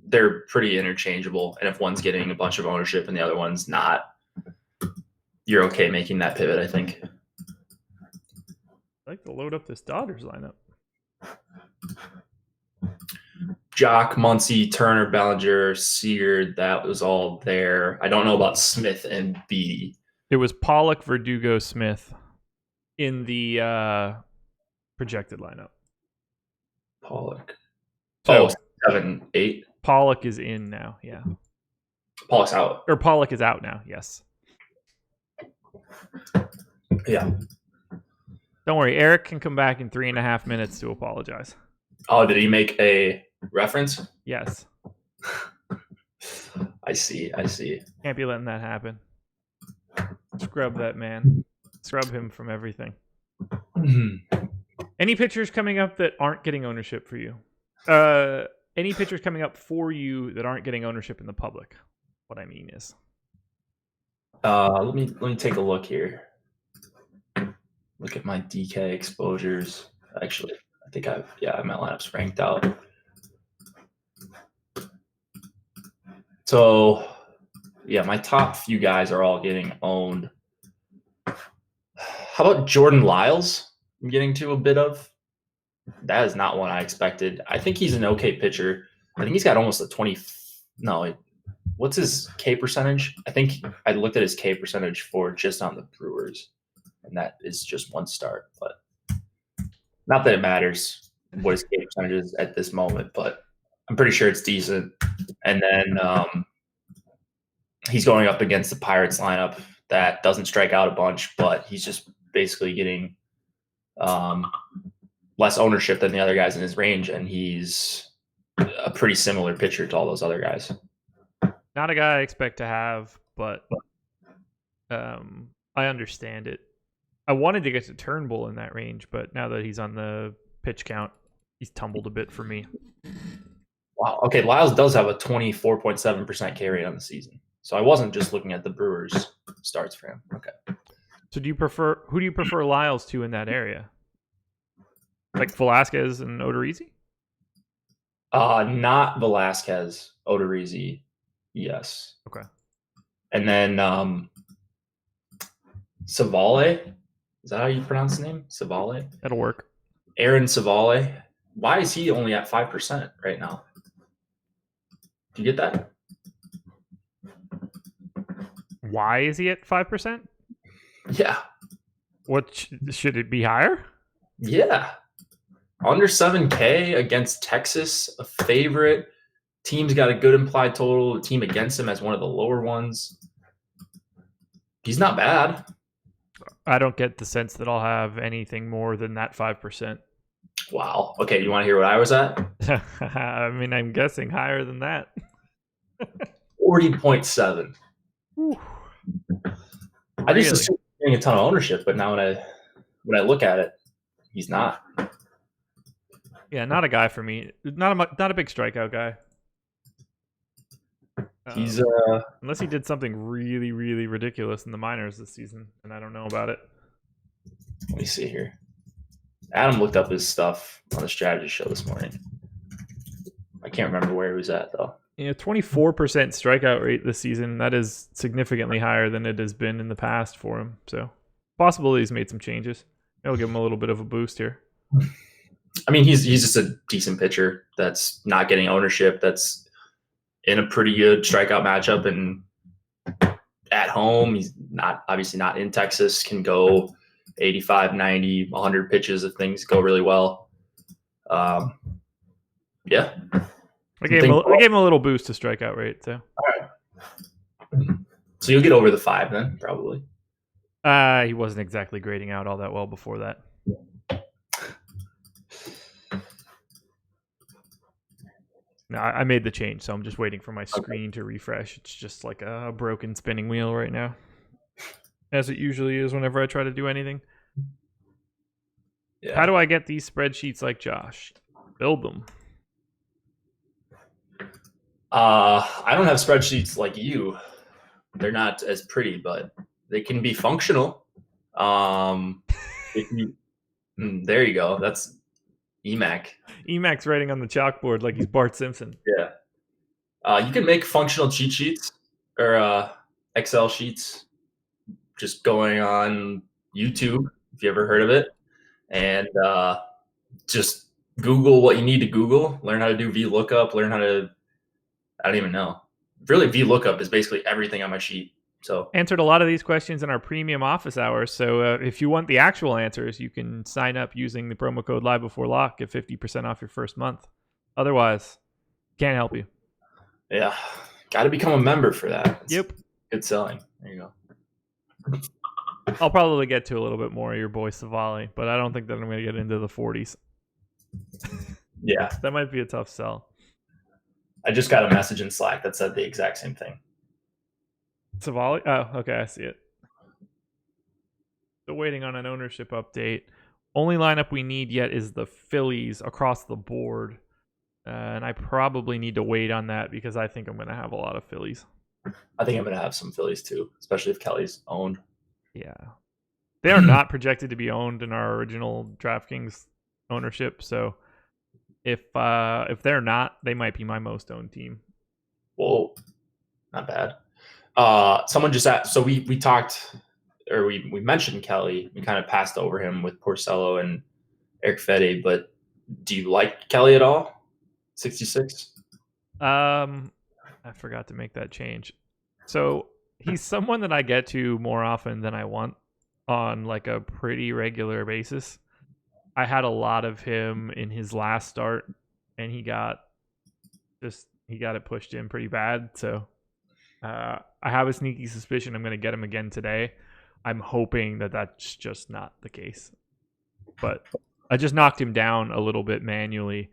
they're pretty interchangeable, and if one's getting a bunch of ownership and the other one's not, you're okay making that pivot, I think. I like to load up this Dodgers lineup. Jock, Muncy, Turner, Bellinger, Seager, that was all there. I don't know about Smith and Beatty. It was Pollock, Verdugo, Smith in the projected lineup. Pollock. So, 7, 8. Pollock is in now, yeah. Pollock's out. Or Pollock is out now, yes. Yeah. Don't worry, Eric can come back in 3.5 minutes to apologize. Oh, did he make a reference? Yes. I see. Can't be letting that happen. Scrub that man. Scrub him from everything. Any pitchers coming up that aren't getting ownership for you? Any pitchers coming up for you that aren't getting ownership in the public? What I mean is, let me take a look here. Look at my DK exposures. Actually, I think I have my lineups ranked out. So, yeah, my top few guys are all getting owned. How about Jordan Lyles? I'm getting to a bit of. That is not one I expected. I think he's an okay pitcher. I think he's got almost a 20. No, what's his K percentage? I think I looked at his K percentage for just on the Brewers, and that is just one start. But not that it matters what his K percentage is at this moment, but I'm pretty sure it's decent. And then he's going up against the Pirates lineup that doesn't strike out a bunch, but he's just basically getting less ownership than the other guys in his range, and he's a pretty similar pitcher to all those other guys. Not a guy I expect to have, but I understand it. I wanted to get to Turnbull in that range, but now that he's on the pitch count, he's tumbled a bit for me. Wow. Okay, Lyles does have a 24.7% K rate on the season. So I wasn't just looking at the Brewers starts for him. Okay. So who do you prefer Lyles to in that area? Like Velasquez and Odorizzi? Not Velasquez, Odorizzi. Yes. Okay. And then Savale. Is that how you pronounce his name? Savale? That'll work. Aaron Savale. Why is he only at 5% right now? Do you get that? Why is he at 5%? Yeah. What should it be higher? Yeah. Under 7K against Texas, a favorite. Team's got a good implied total. The team against him has one of the lower ones. He's not bad. I don't get the sense that I'll have anything more than that 5%. Wow. Okay, you want to hear what I was at? I mean, I'm guessing higher than that. 40.7. I just assumed he was getting a ton of ownership, but now when I look at it, he's not. Yeah, not a guy for me. Not a big strikeout guy. He's unless he did something really, really ridiculous in the minors this season, and I don't know about it. Let me see here. Adam looked up his stuff on the strategy show this morning. I can't remember where he was at though. 24% strikeout rate this season. That is significantly higher than it has been in the past for him. So possible he's made some changes. It'll give him a little bit of a boost here. I mean, he's just a decent pitcher that's not getting ownership. That's in a pretty good strikeout matchup and at home. He's obviously not in Texas. Can go 85, 90, 100 pitches if things go really well. Yeah. I gave him a little boost to strikeout rate, so. All right. So you'll get over the 5 then, probably. He wasn't exactly grading out all that well before that. No, I made the change, so I'm just waiting for my screen to refresh. It's just like a broken spinning wheel right now, as it usually is whenever I try to do anything. Yeah. How do I get these spreadsheets like Josh? Build them. I don't have spreadsheets like you. They're not as pretty, but they can be functional. There you go. That's EMAC. EMAC's writing on the chalkboard like he's Bart Simpson. Yeah. You can make functional cheat sheets or Excel sheets just going on YouTube, if you ever heard of it, and just Google what you need to Google, learn how to do VLOOKUP, learn how to, I don't even know. Really, VLOOKUP is basically everything on my sheet. So answered a lot of these questions in our premium office hours. So if you want the actual answers, you can sign up using the promo code Live Before Lock, get 50% off your first month. Otherwise, can't help you. Yeah, got to become a member for that. Yep. Good selling. There you go. I'll probably get to a little bit more of your boy Savali, but I don't think that I'm going to get into the 40s. Yeah. That might be a tough sell. I just got a message in Slack that said the exact same thing. Savali? Oh, okay, I see it. Still waiting on an ownership update. Only lineup we need yet is the Phillies across the board. And I probably need to wait on that because I think I'm going to have a lot of Phillies. I think I'm going to have some Phillies too, especially if Kelly's owned. Yeah. They are not projected to be owned in our original DraftKings ownership. So if they're not, they might be my most owned team. Well, not bad. Someone just asked, so we talked, or we mentioned Kelly. We kind of passed over him with Porcello and Eric Fede, but do you like Kelly at all? 66? I forgot to make that change. So he's someone that I get to more often than I want on like a pretty regular basis. I had a lot of him in his last start, and he got it pushed in pretty bad. So I have a sneaky suspicion I'm going to get him again today. I'm hoping that that's just not the case. But I just knocked him down a little bit manually.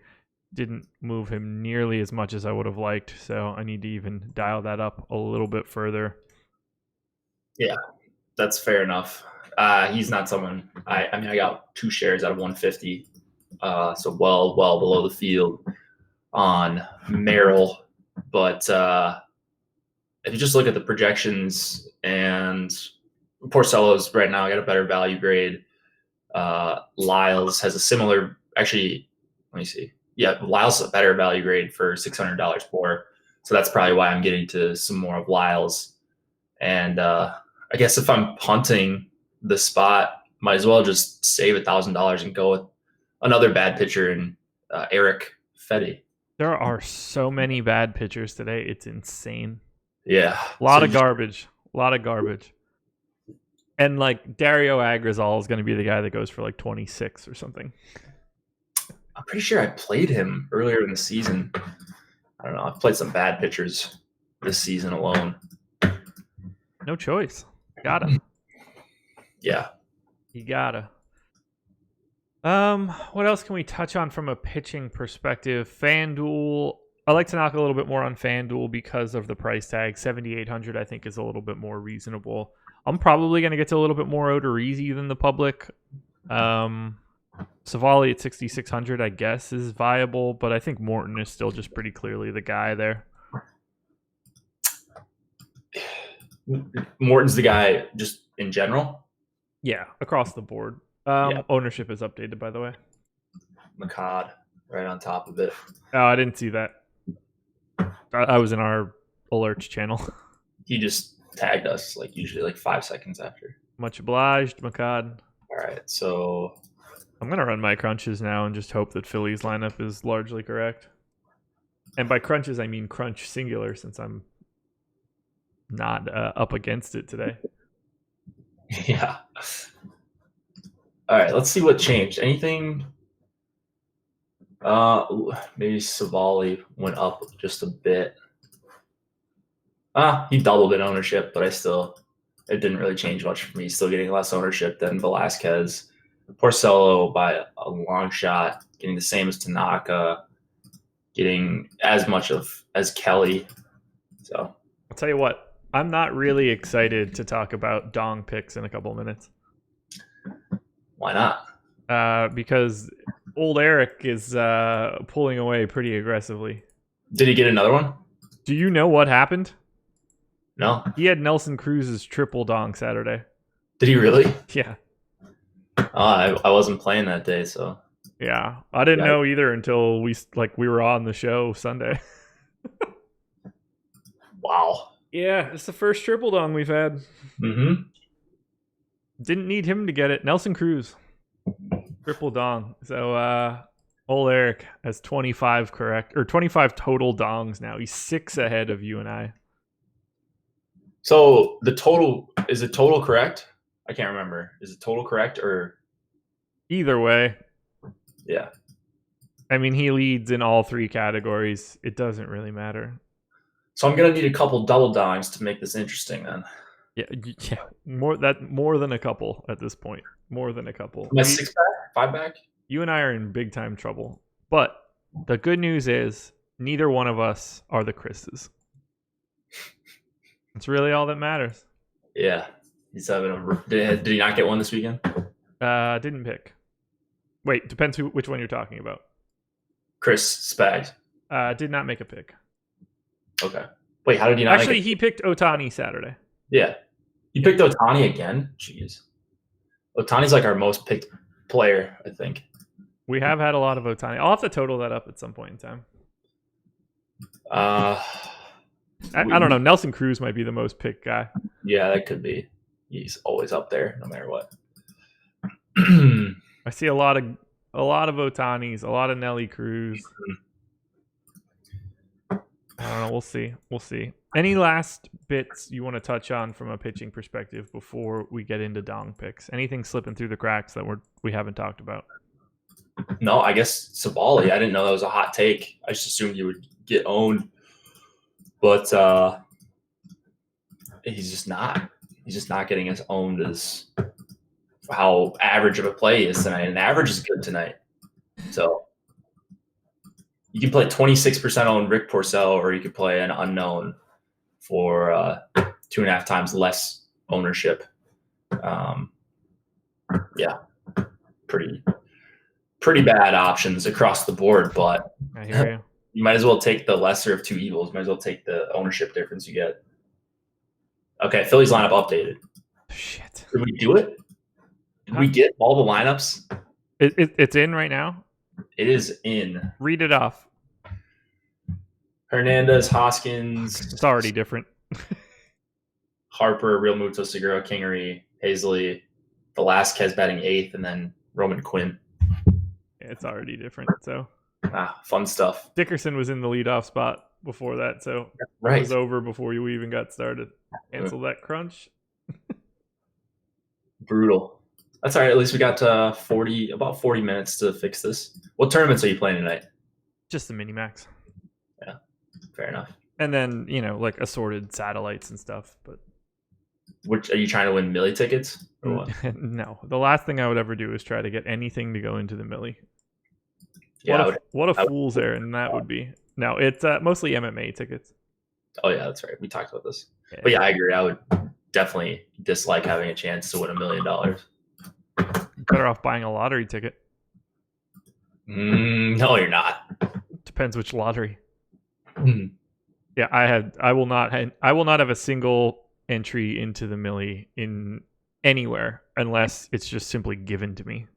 Didn't move him nearly as much as I would have liked. So I need to even dial that up a little bit further. Yeah, that's fair enough. He's not someone. I mean, I got 2 shares out of 150, so well below the field on Merrill. But if you just look at the projections, and Porcello's right now got a better value grade. Lyles has a similar. Actually, let me see. Yeah, Lyles is a better value grade for $600 more. So that's probably why I'm getting to some more of Lyles. And I guess if I'm punting the spot, might as well just save $1,000 and go with another bad pitcher in Eric Fetty. There are so many bad pitchers today. It's insane. Yeah. A lot of garbage. And like Dario Agrizal is going to be the guy that goes for like 26 or something. I'm pretty sure I played him earlier in the season. I don't know. I've played some bad pitchers this season alone. No choice. Gotta. Yeah. You gotta. What else can we touch on from a pitching perspective? FanDuel. I like to knock a little bit more on FanDuel because of the price tag. 7,800 I think is a little bit more reasonable. I'm probably going to get to a little bit more Odorizzi than the public. Savali at 6,600 I guess is viable, but I think Morton is still just pretty clearly the guy there. Morton's the guy just in general? Yeah, across the board. Ownership is updated, by the way. McCod right on top of it. Oh, I didn't see that. I was in our alerts channel. He just tagged us usually 5 seconds after. Much obliged, McCod. All right, so I'm going to run my crunches now and just hope that Phillies lineup is largely correct. And by crunches, I mean crunch singular since I'm not up against it today. Yeah. All right, let's see what changed. Anything? Maybe Savali went up just a bit. He doubled in ownership, but it didn't really change much for me. Still getting less ownership than Velasquez. Porcello by a long shot, getting the same as Tanaka, getting as much as Kelly. So I'll tell you what, I'm not really excited to talk about dong picks in a couple of minutes. Why not? Because old Eric is pulling away pretty aggressively. Did he get another one? Do you know what happened? No. He had Nelson Cruz's triple dong Saturday. Did he really? Yeah. I wasn't playing that day, so. Yeah, I didn't know either until we were on the show Sunday. Wow. Yeah, it's the first triple dong we've had. Mm-hmm. Didn't need him to get it. Nelson Cruz, triple dong. So old Eric has 25 total dongs now. He's 6 ahead of you and I. So is it total correct? I can't remember. Is it total correct or? Either way. Yeah. I mean, he leads in all 3 categories. It doesn't really matter. So I'm gonna need a couple double dongs to make this interesting then. Yeah, more than a couple at this point. More than a couple. My 6-pack, 5-pack. You and I are in big time trouble. But the good news is neither one of us are the Chris's. That's really all that matters. Yeah, he's having did he not get one this weekend? Didn't pick. Wait, depends which one you're talking about. Chris Spags. Did not make a pick. Okay. Wait, how did he not? Actually, he picked Ohtani Saturday. Yeah, he picked Ohtani again. Jeez, Ohtani's like our most picked player, I think. We have had a lot of Ohtani. I'll have to total that up at some point in time. I don't know. Nelson Cruz might be the most picked guy. Yeah, that could be. He's always up there, no matter what. I see a lot of Ohtanis, a lot of Nelly Cruz. I don't know. We'll see. Any last bits you want to touch on from a pitching perspective before we get into dong picks? Anything slipping through the cracks that we haven't talked about? No, I guess Savali. I didn't know that was a hot take. I just assumed you would get owned. But he's just not. He's just not getting as owned as how average of a play is tonight. And average is good tonight. So you can play 26% owned Rick Porcello, or you could play an unknown for 2.5 times less ownership. Yeah, pretty bad options across the board, but I hear you. you might as well take the lesser of two evils. Might as well take the ownership difference you get. Okay, Phillies lineup updated. Shit. Did we do it? Did we get all the lineups? It's in right now? It is in. Read it off. Hernandez, Hoskins. It's already different. Harper, Real Muto, Segura, Kingery, Hazley, Velasquez batting 8th, and then Roman Quinn. It's already different. So Fun stuff. Dickerson was in the leadoff spot before that, so Right. it was over before you even got started. Cancel that crunch. Brutal. That's all right. At least we got about 40 minutes to fix this. What tournaments are you playing tonight? Just the mini max. Fair enough. And then, like assorted satellites and stuff. But Which are you trying to win Millie tickets or what? no, the last thing I would ever do is try to get anything to go into the Millie. Yeah, What a fool's errand that would be. No, it's mostly MMA tickets. Oh yeah, that's right. We talked about this. Yeah. But yeah, I agree. I would definitely dislike having a chance to win $1 million. Better off buying a lottery ticket. No, you're not. Depends which lottery. Mm. Yeah, I will not have a single entry into the Millie in anywhere unless it's just simply given to me.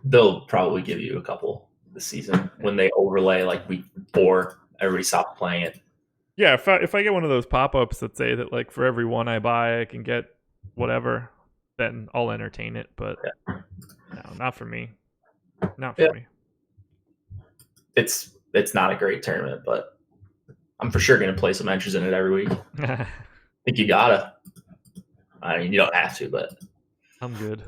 They'll probably give you a couple this season when they overlay like week 4. Everybody stopped playing it. Yeah, if I get one of those pop-ups that say that like for every one I buy I can get whatever, then I'll entertain it. But no, not for me. Not for me. It's not a great tournament, but I'm for sure going to play some entries in it every week. I think you gotta. I mean, you don't have to, but I'm good.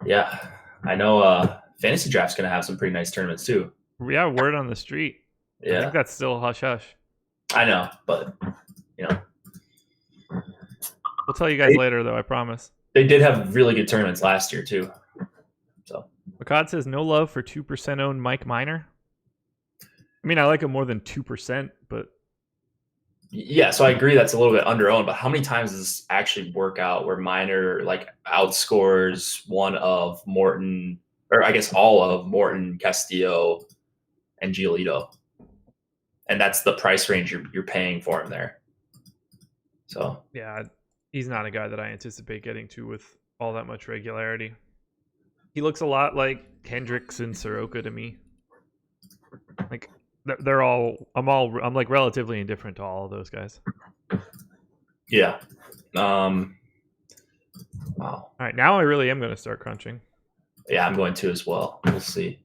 Yeah, I know. Fantasy Draft's going to have some pretty nice tournaments too. Yeah, word on the street. Yeah, I think that's still hush hush. I know, but We'll tell you guys later, though. I promise. They did have really good tournaments last year too. So Makad says no love for 2% owned Mike Minor. I mean, I like him more than 2%, but yeah, so I agree that's a little bit under-owned, but how many times does this actually work out where Minor like outscores one of Morton, or I guess all of Morton, Castillo, and Giolito? And that's the price range you're paying for him there. So yeah, he's not a guy that I anticipate getting to with all that much regularity. He looks a lot like Hendricks and Soroka to me. Like I'm like relatively indifferent to all of those guys. yeah. Wow. All right, now I really am going to start crunching. Yeah, I'm going to as well. We'll see.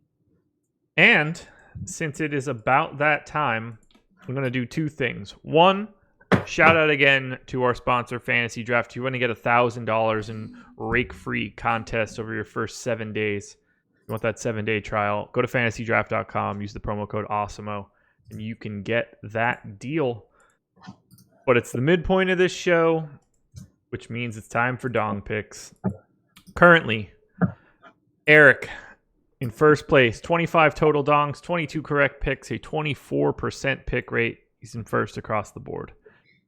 And since it is about that time, I'm going to do two things. One, shout out again to our sponsor, Fantasy Draft. You want to get $1,000 in rake-free contests over your first 7 days. You want that 7-day trial, go to fantasydraft.com, use the promo code AWESEMO, and you can get that deal. But it's the midpoint of this show, which means it's time for Dong Picks. Currently, Eric in first place, 25 total dongs, 22 correct picks, a 24% pick rate. He's in first across the board.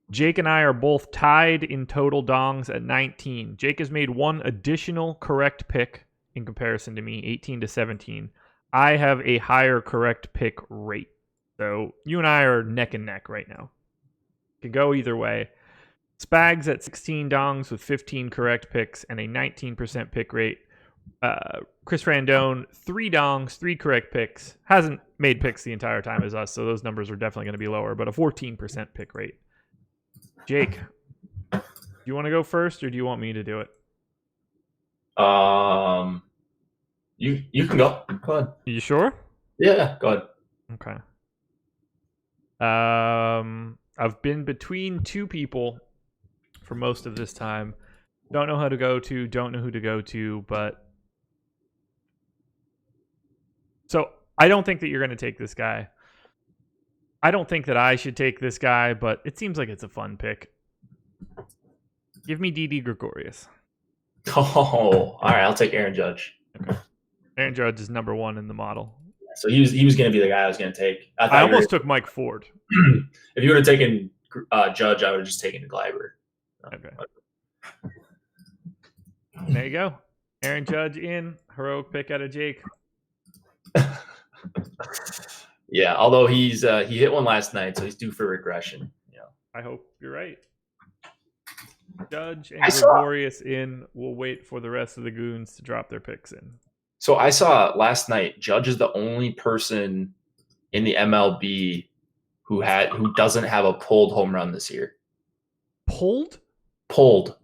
Jake and I are both tied in total dongs at 19. Jake has made one additional correct pick in comparison to me, 18 to 17. I have a higher correct pick rate. So you and I are neck and neck right now. Could go either way. Spags at 16 dongs with 15 correct picks and a 19% pick rate. Chris Randone, 3 dongs, 3 correct picks. Hasn't made picks the entire time as us, so those numbers are definitely going to be lower, but a 14% pick rate. Jake, do you want to go first or do you want me to do it? You can go. Go ahead. You sure? Yeah, go ahead. Okay. I've been between two people for most of this time. Don't know how to go to, don't know who to go to, but so I don't think that you're going to take this guy. I don't think that I should take this guy, but it seems like it's a fun pick. Give me Didi Gregorius. Oh, all right. I'll take Aaron Judge. Okay. Aaron Judge is number 1 in the model. So he was going to be the guy I was going to take. I almost took Mike Ford. If you would have taken Judge, I would have just taken Gleiber. Okay. There you go. Aaron Judge in. Heroic pick out of Jake. Yeah, although he hit one last night, so he's due for regression. Yeah. I hope you're right. Judge and Gregorius in. We'll wait for the rest of the goons to drop their picks in. So I saw last night, Judge is the only person in the MLB who doesn't have a pulled home run this year. Pulled? Pulled.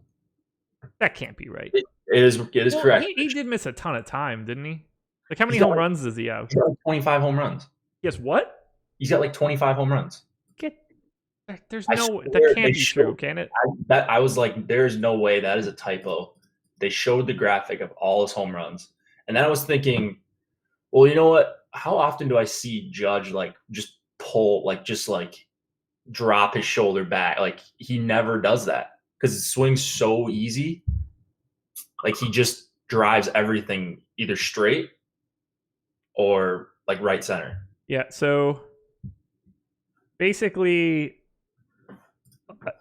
That can't be right. It is correct. He did miss a ton of time, didn't he? Like, how many home runs does he have? He's got like 25 home runs. Yes, what? He's got like 25 home runs. That can't be true, can it? I was like, there's no way that is a typo. They showed the graphic of all his home runs. And then I was thinking, well, you know what? How often do I see Judge like just pull, like just like drop his shoulder back? Like he never does that because it swings so easy. Like he just drives everything either straight or like right center. Yeah. So basically,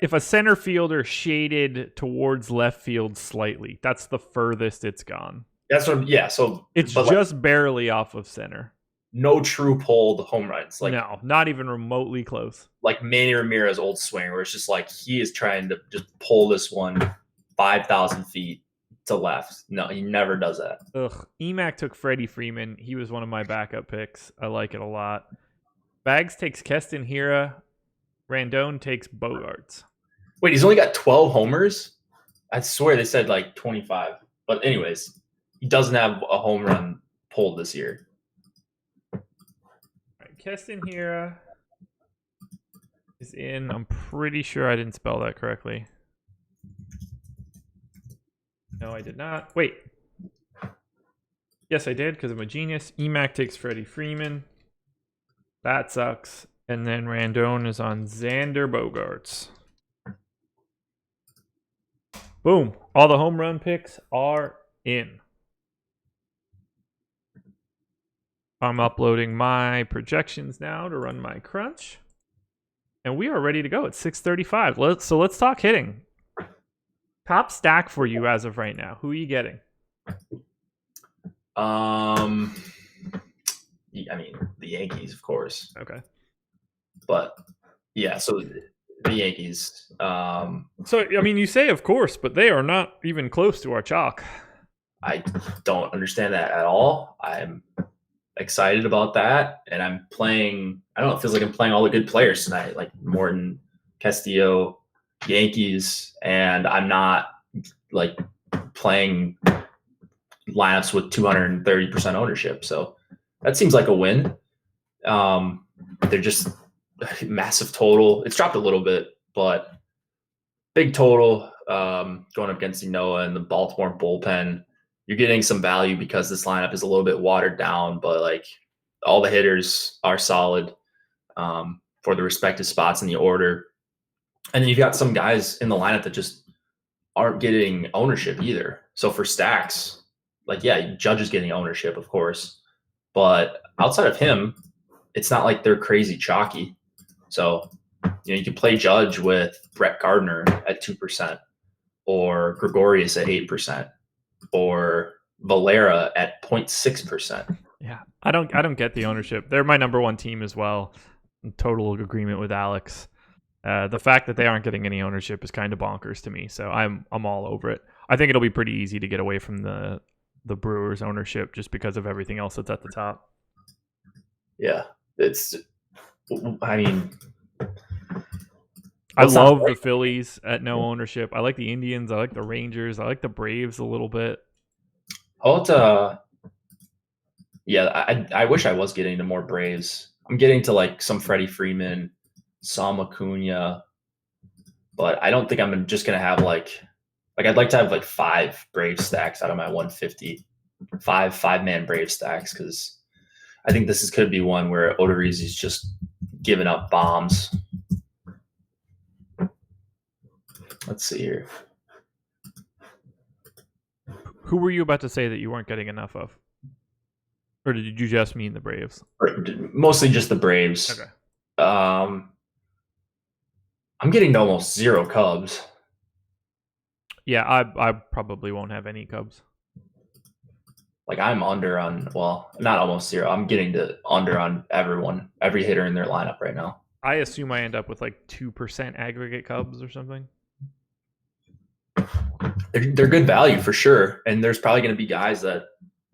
if a center fielder shaded towards left field slightly, that's the furthest it's gone. That's what. Yeah. So it's just barely off of center. No true pulled home runs. Like no, not even remotely close. Like Manny Ramirez old swing, where it's just like he is trying to just pull this one 5,000 feet to left. No, he never does that. Ugh. EMAC took Freddie Freeman. He was one of my backup picks. I like it a lot. Bags takes Keston Hira. Randone takes Bogarts. Wait, he's only got 12 homers? I swear they said like 25. But anyways, he doesn't have a home run pulled this year. All right, Keston Hira is in. I'm pretty sure I didn't spell that correctly. No, I did not. Wait. Yes, I did because I'm a genius. EMAC takes Freddie Freeman. That sucks. And then Randone is on Xander Bogarts. Boom. All the home run picks are in. I'm uploading my projections now to run my crunch. And we are ready to go at 6:35. So let's talk hitting. Top stack for you as of right now. Who are you getting? I mean, the Yankees, of course. Okay. But yeah, so the Yankees. So I mean, you say of course, but they are not even close to our chalk. I don't understand that at all. I'm excited about that, and I'm playing. I don't know. It feels like I'm playing all the good players tonight, like Morton, Castillo, Yankees, and I'm not like playing lineups with 230% ownership. So that seems like a win. They're just massive total. It's dropped a little bit, but big total going up against Noah and the Baltimore bullpen. You're getting some value because this lineup is a little bit watered down, but like all the hitters are solid for the respective spots in the order. And then you've got some guys in the lineup that just aren't getting ownership either. So for stacks, like, yeah, Judge is getting ownership, of course. But outside of him, it's not like they're crazy chalky. So, you can play Judge with Brett Gardner at 2% or Gregorius at 8% or Valera at 0.6%. Yeah, I don't get the ownership. They're my number one team as well. In total agreement with Alex. The fact that they aren't getting any ownership is kind of bonkers to me. So I'm all over it. I think it'll be pretty easy to get away from the Brewers ownership just because of everything else that's at the top. Yeah, I love the Phillies at no ownership. I like the Indians. I like the Rangers. I like the Braves a little bit. I wish I was getting to more Braves. I'm getting to like some Freddie Freeman, some Acuna, but I don't think I'm just going to have like I'd like to have like 5 Brave stacks out of my 150, 5-man Brave stacks, because I think this could be one where Odorizzi's just giving up bombs. Let's see here. Who were you about to say that you weren't getting enough of? Or did you just mean the Braves? Mostly just the Braves. Okay. I'm getting to almost 0 Cubs. Yeah, I probably won't have any Cubs. Like I'm under on, well, not almost 0. I'm getting to under on every hitter in their lineup right now. I assume I end up with like 2% aggregate Cubs or something. They're good value for sure, and there's probably going to be guys that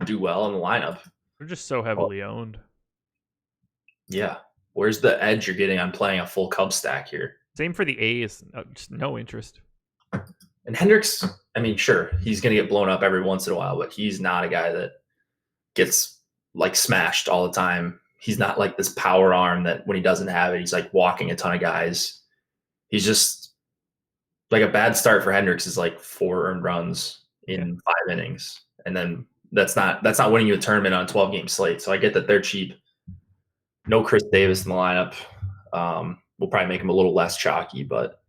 do well in the lineup. They're just so heavily owned. Yeah. Where's the edge you're getting on playing a full Cub stack here? Same for the A's. Just no interest. And Hendricks, I mean, sure, he's going to get blown up every once in a while, but he's not a guy that gets like smashed all the time. He's not like this power arm that when he doesn't have it, he's like walking a ton of guys. He's just like a bad start for Hendricks is like 4 earned runs in 5 innings. And then that's not winning you a tournament on a 12-game slate. So I get that they're cheap. No Chris Davis in the lineup. We'll probably make him a little less chalky, but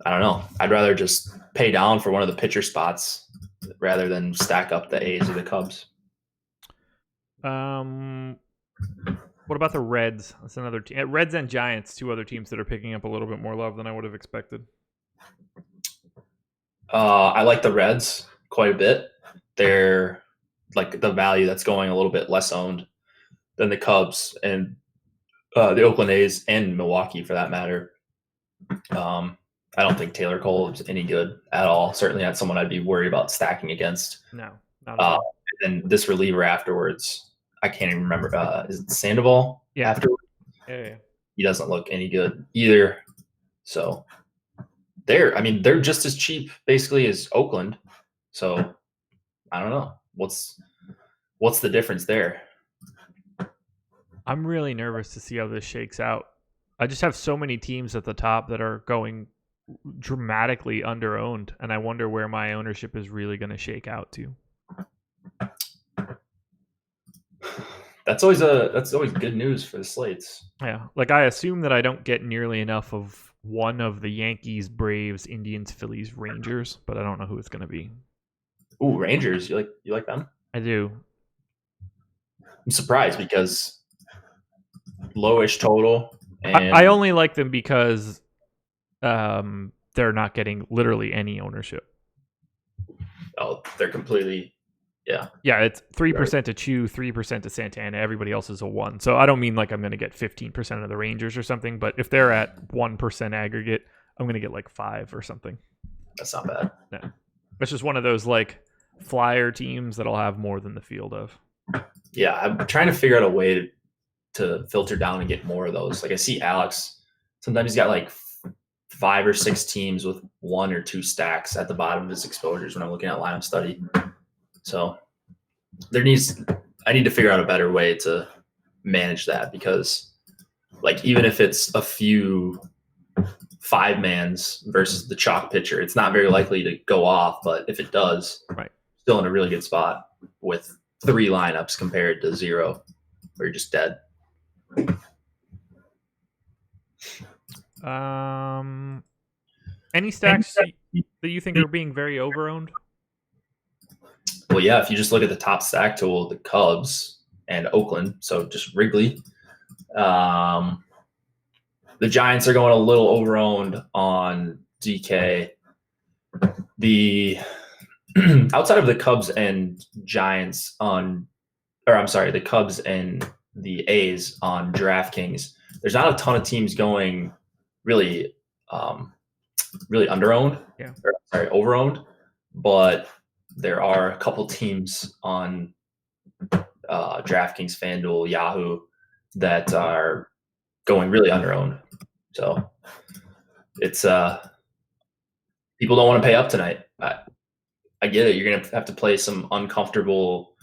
I don't know. I'd rather just pay down for one of the pitcher spots rather than stack up the A's or the Cubs. What about the Reds? That's another team. Reds and Giants, 2 other teams that are picking up a little bit more love than I would have expected. I like the Reds quite a bit. They're like the value that's going a little bit less owned than the Cubs and the Oakland A's and Milwaukee for that matter. I don't think Taylor Cole is any good at all. Certainly not someone I'd be worried about stacking against. No, not at all. And this reliever afterwards, I can't even remember. Is it Sandoval? Yeah. Afterwards? Yeah. He doesn't look any good either. So they're just as cheap basically as Oakland. So I don't know. What's the difference there? I'm really nervous to see how this shakes out. I just have so many teams at the top that are going dramatically under-owned, and I wonder where my ownership is really going to shake out to. That's always good news for the slates. Yeah, like I assume that I don't get nearly enough of one of the Yankees, Braves, Indians, Phillies, Rangers, but I don't know who it's going to be. Ooh, Rangers, you like them? I do. I'm surprised because lowish total. And I only like them because they're not getting literally any ownership. Oh, they're completely, yeah. Yeah, it's 3% to Chu, 3% to Santana. Everybody else is a 1. So I don't mean like I'm going to get 15% of the Rangers or something, but if they're at 1% aggregate, I'm going to get like 5 or something. That's not bad. No. It's just one of those like flyer teams that I'll have more than the field of. Yeah, I'm trying to figure out a way to filter down and get more of those. Like I see Alex, sometimes he's got like 5 or 6 teams with 1 or 2 stacks at the bottom of his exposures when I'm looking at lineup study. So I need to figure out a better way to manage that because like even if it's a few 5-mans versus the chalk pitcher, it's not very likely to go off, but if it does, right, still in a really good spot with 3 lineups compared to 0 where you're just dead. Any stacks that you think are being very overowned? Well, yeah, if you just look at the top stack tool, the Cubs and Oakland, so just Wrigley. The Giants are going a little overowned on DK. The outside of the Cubs and Giants the Cubs and the A's on DraftKings, there's not a ton of teams going really underowned. Yeah. Overowned, but there are a couple teams on DraftKings, FanDuel, Yahoo that are going really underowned. So it's people don't want to pay up tonight. I get it. You're going to have to play some uncomfortable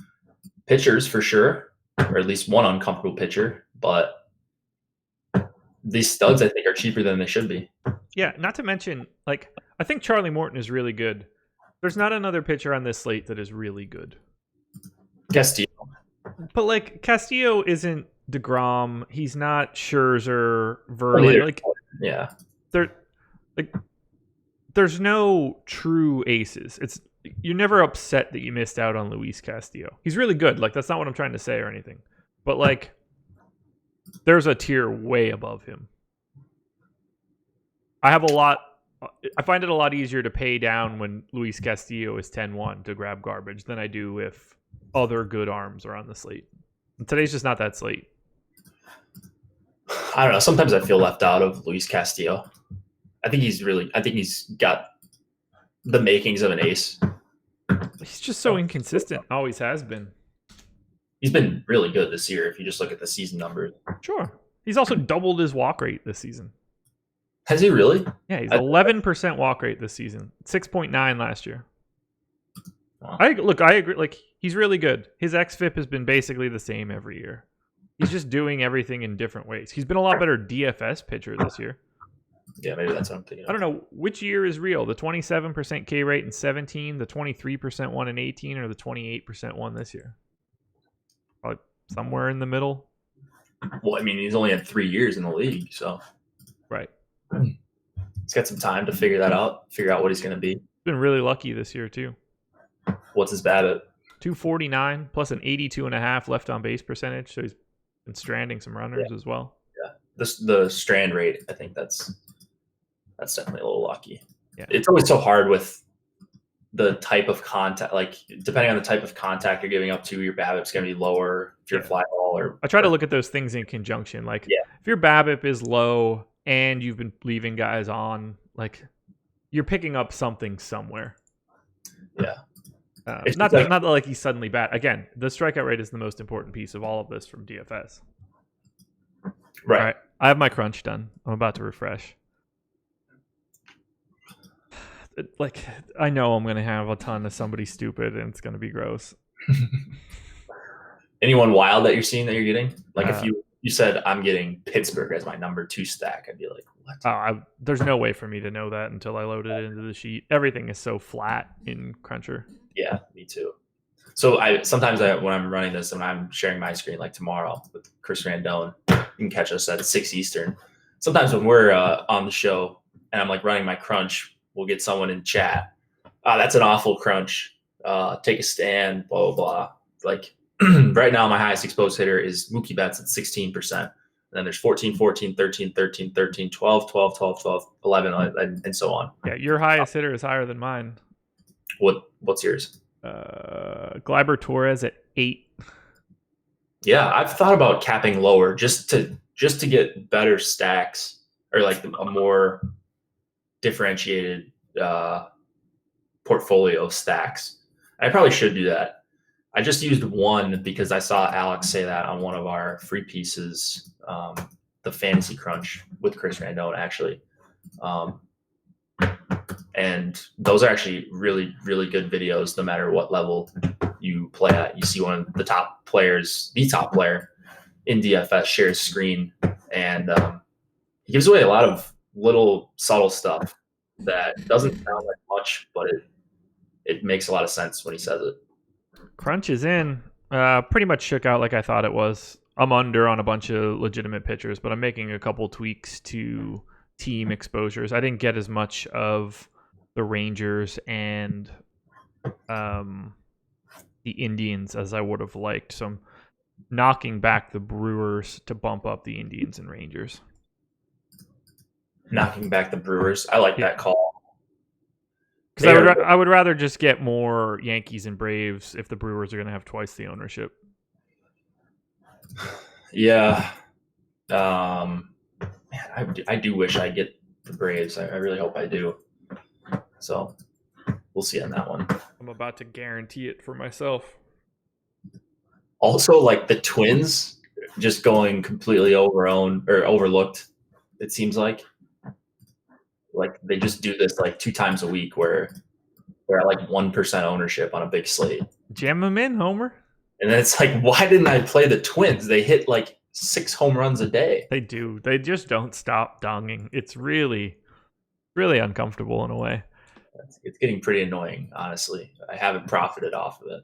pitchers for sure, or at least one uncomfortable pitcher, but these studs I think are cheaper than they should be. Yeah, not to mention, like, I think Charlie Morton is really good. There's not another pitcher on this slate that is really good. Castillo. But like Castillo isn't DeGrom. He's not Scherzer, Verlander. Like, yeah, there's no true aces. You're never upset that you missed out on Luis Castillo. He's really good. Like, that's not what I'm trying to say or anything. But like, there's a tier way above him. I find it a lot easier to pay down when Luis Castillo is 10-1 to grab garbage than I do if other good arms are on the slate. And today's just not that slate. I don't know. Sometimes I feel left out of Luis Castillo. I think he's got the makings of an ace. He's just so inconsistent. Always has been. He's been really good this year if you just look at the season numbers. Sure. He's also doubled his walk rate this season. Has he really? Yeah, he's 11% walk rate this season. 6.9 last year. Wow. I agree. Like, he's really good. His xFIP has been basically the same every year. He's just doing everything in different ways. He's been a lot better DFS pitcher this year. Yeah, maybe that's what I'm thinking of. I don't know which year is real. The 27% K rate in 17, the 23% one in 18, or the 28% one this year. Probably somewhere in the middle. Well, I mean, he's only had 3 years in the league, so Right. he's got some time to figure that out. Figure out what he's going to be. He's been really lucky this year too. What's his BABIP? 249 plus an 82.5 left on base percentage. So he's been stranding some runners as well. Yeah, the strand rate. I think that's definitely a little lucky. Yeah, it's always so hard with the type of contact. Like, depending on the type of contact you're giving up to, your BABIP's going to be lower if you're a fly ball. Or I try to look at those things in conjunction. Like, if your BABIP is low and you've been leaving guys on, like, you're picking up something somewhere. Yeah. Not that like he's suddenly bad. Again, the strikeout rate is the most important piece of all of this from DFS. Right. All right. I have my crunch done. I'm about to refresh. Like, I know I'm going to have a ton of somebody stupid and it's going to be gross. Anyone wild that you're seeing that you're getting? Like, if you said I'm getting Pittsburgh as my number 2 stack, I'd be like, what? There's no way for me to know that until I load it into the sheet. Everything is so flat in Cruncher. Yeah, me too. So sometimes when I'm running this and I'm sharing my screen, like tomorrow with Chris Randone, you can catch us at 6 Eastern. Sometimes when we're on the show and I'm like running my crunch, we'll get someone in chat. That's an awful crunch. Take a stand, blah, blah, blah. Like, right now, my highest exposed hitter is Mookie Betts at 16%. And then there's 14, 14, 13, 13, 13, 12, 12, 12, 12, 11, and so on. Yeah, your highest hitter is higher than mine. What's yours? Gleyber Torres at 8. Yeah, I've thought about capping lower just to get better stacks, or like a more differentiated portfolio of stacks. I probably should do that. I just used one because I saw Alex say that on one of our free pieces, the Fantasy Crunch with Chris Randone, actually. And those are actually really, really good videos, no matter what level you play at. You see one of the top players, the top player in DFS, shares screen, and he gives away a lot of little subtle stuff that doesn't sound like much, but it makes a lot of sense when he says it. Crunch is in. Pretty much shook out like I thought it was. I'm under on a bunch of legitimate pitchers, but I'm making a couple tweaks to team exposures. I didn't get as much of the Rangers and the Indians as I would have liked. So I'm knocking back the Brewers to bump up the Indians and Rangers. Knocking back the Brewers. I like that call. Because I would rather just get more Yankees and Braves if the Brewers are going to have twice the ownership. Yeah. Man, I do wish I get the Braves. I really hope I do. So we'll see on that one. I'm about to guarantee it for myself. Also, like the Twins just going completely overlooked, it seems like. Like they just do this like 2 times a week where they're at like 1% ownership on a big slate. Jam them in, Homer. And then it's like, why didn't I play the Twins? They hit like 6 home runs a day. They do. They just don't stop donging. It's really, really uncomfortable in a way. It's getting pretty annoying, honestly. I haven't profited off of it.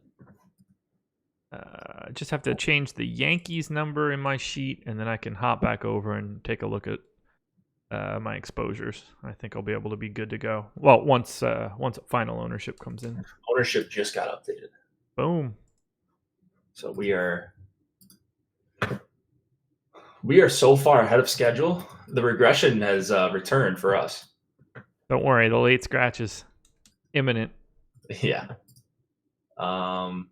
Just have to change the Yankees number in my sheet, and then I can hop back over and take a look at my exposures. I think I'll be able to be good to go. Well, once final ownership comes in. Ownership just got updated. Boom. So we are so far ahead of schedule. The regression has returned for us. Don't worry, the late scratch is imminent. Yeah. Are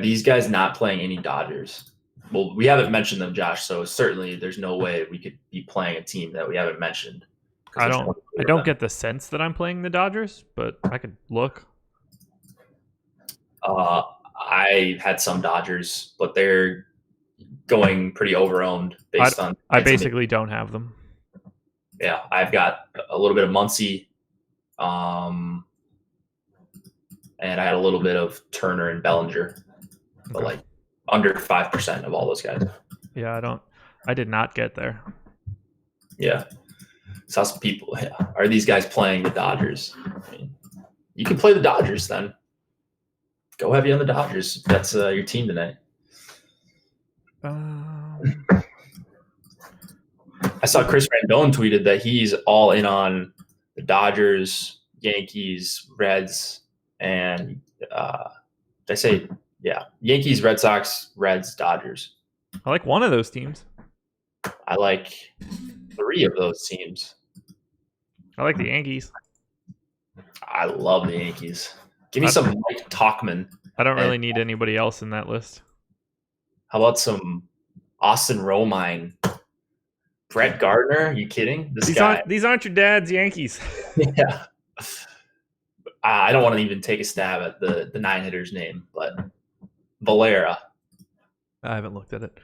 these guys not playing any Dodgers? Well, we haven't mentioned them, Josh. So certainly, there's no way we could be playing a team that we haven't mentioned. I don't get the sense that I'm playing the Dodgers, but I could look. I had some Dodgers, but they're going pretty overowned based on. I basically don't have them. Yeah, I've got a little bit of Muncy, and I had a little bit of Turner and Bellinger, but like under 5% of all those guys. Yeah, I did not get there. Yeah. So some people, are these guys playing the Dodgers? I mean, you can play the Dodgers then. Go heavy on the Dodgers. That's your team tonight. I saw Chris Rendon tweeted that he's all in on the Dodgers, Yankees, Reds, and did I say, yeah, Yankees, Red Sox, Reds, Dodgers. I like one of those teams. I like 3 of those teams. I like the Yankees. I love the Yankees. Give me some Mike Tauchman. I don't really need anybody else in that list. How about some Austin Romine? Brett Gardner? Are you kidding? These aren't your dad's Yankees. Yeah. I don't want to even take a stab at the 9-hitter's name, but Valera. I haven't looked at it.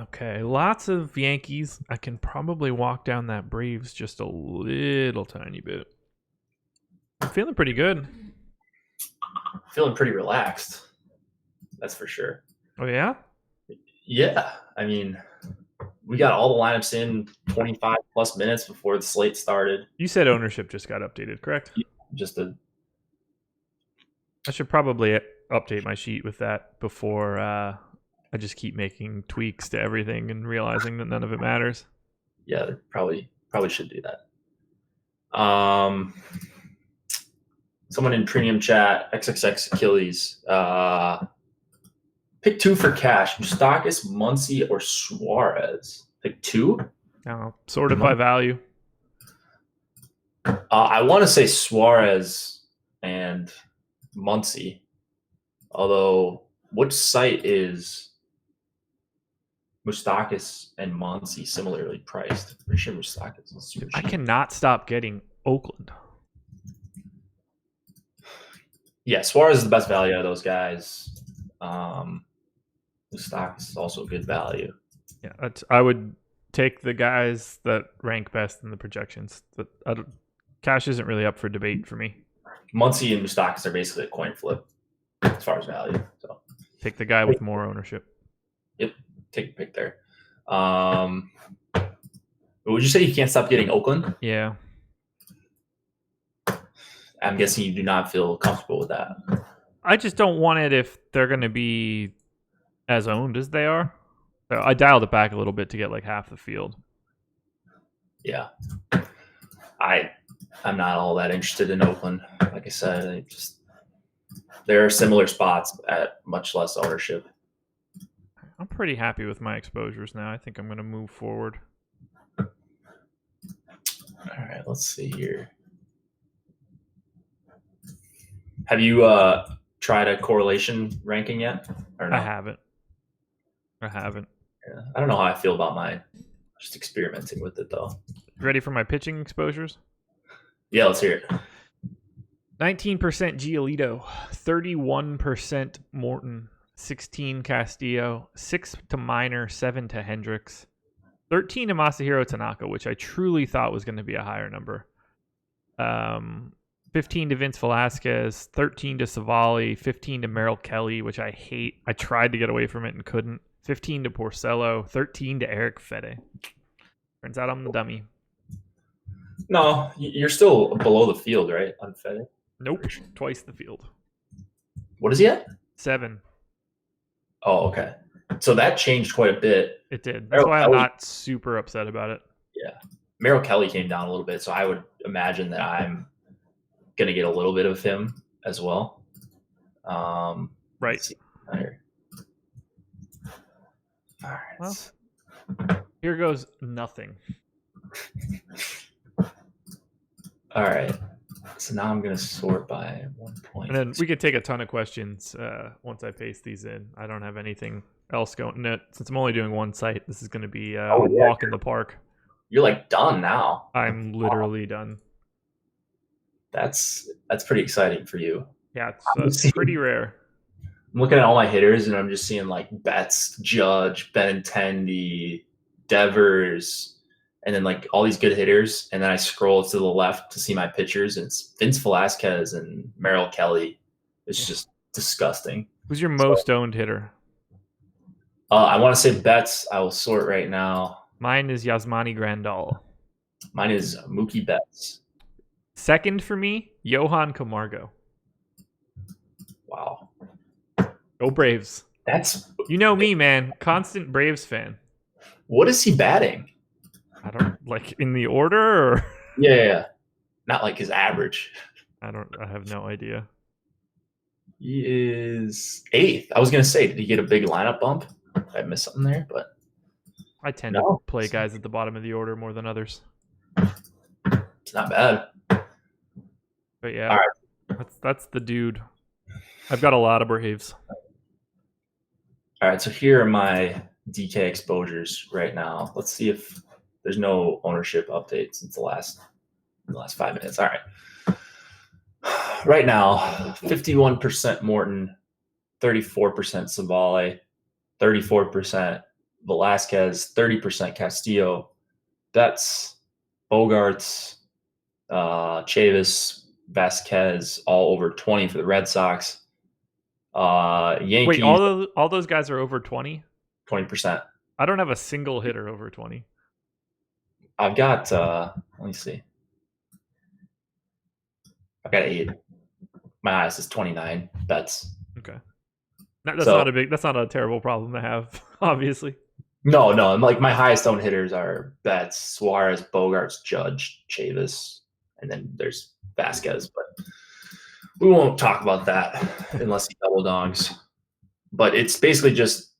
Okay, lots of Yankees. I can probably walk down that Braves just a little tiny bit. I'm feeling pretty good. Feeling pretty relaxed. That's for sure. Oh, yeah? Yeah. I mean, we got all the lineups in 25 plus minutes before the slate started. You said ownership just got updated, correct? I should probably update my sheet with that before I just keep making tweaks to everything and realizing that none of it matters. Yeah, probably should do that. Someone in premium chat, XXX Achilles, pick 2 for cash. Mustakas, Muncy, or Suarez? Pick 2? Now, sorted by value. I want to say Suarez and Muncy. Although, which site is Mustakas and Muncy similarly priced? Pretty sure Mustakas is super cheap. I cannot stop getting Oakland. Yeah, Suarez is the best value out of those guys. Mustakas is also good value. Yeah, I would take the guys that rank best in the projections. Cash isn't really up for debate for me. Muncy and Mustakas are basically a coin flip as far as value. So take the guy with more ownership. Yep, take a pick there. Would you say you can't stop getting Oakland? Yeah. I'm guessing you do not feel comfortable with that. I just don't want it if they're going to be as owned as they are. So I dialed it back a little bit to get like half the field. Yeah. I'm not all that interested in Oakland. Like I said, there are similar spots at much less ownership. I'm pretty happy with my exposures now. I think I'm going to move forward. All right, let's see here. Have you tried a correlation ranking yet? Or no? I haven't. Yeah, I don't know how I feel about mine. Just experimenting with it, though. Ready for my pitching exposures? Yeah, let's hear it. 19% Giolito, 31% Morton, 16 Castillo, 6 to Minor, 7 to Hendricks, 13 to Masahiro Tanaka, which I truly thought was going to be a higher number. 15 to Vince Velasquez, 13 to Savali, 15 to Merrill Kelly, which I hate. I tried to get away from it and couldn't. 15 to Porcello, 13 to Eric Fede. Turns out I'm the dummy. No, you're still below the field, right? On Fede? Nope, twice the field. What is he at? 7. Oh, okay. So that changed quite a bit. It did. That's Merrill why I'm Kelly- not super upset about it. Yeah. Merrill Kelly came down a little bit, so I would imagine that I'm going to get a little bit of him as well. Right. Let's see here. All right. Well, here goes nothing. All right. So now I'm going to sort by 1 point. And then we could take a ton of questions once I paste these in. I don't have anything else going. No, since I'm only doing one site, this is going to be a walk in the park. You're like done now. I'm literally done. That's pretty exciting for you. Yeah, it's pretty rare. I'm looking at all my hitters, and I'm just seeing like Betts, Judge, Benintendi, Devers, and then like all these good hitters. And then I scroll to the left to see my pitchers, and it's Vince Velasquez and Merrill Kelly. It's just disgusting. Who's your most owned hitter? I want to say Betts. I will sort right now. Mine is Yasmani Grandal. Mine is Mookie Betts. Second for me, Johan Camargo. Wow. Go Braves. You know me, man. Constant Braves fan. What is he batting? I don't like in the order or Yeah. Not like his average. I have no idea. He is 8th. I was going to say, did he get a big lineup bump? I missed something there, but I tend to play guys at the bottom of the order more than others. It's not bad. But yeah, that's the dude. I've got a lot of Braves. All right, so here are my DK exposures right now. Let's see if there's no ownership updates since the last 5 minutes. All right. Right now, 51% Morton, 34% Savale, 34% Velasquez, 30% Castillo. That's Bogarts, Chavis, Vasquez, all over 20 for the Red Sox. Yankees. Wait, all those guys are over 20? 20%. I don't have a single hitter over 20. I've got let me see. I've got 8. My highest is 29 bets. Okay. That's not a terrible problem to have, obviously. No, like my highest owned hitters are Betts, Suarez, Bogarts, Judge, Chavis, and then there's Vasquez, but we won't talk about that unless he double dogs. But it's basically just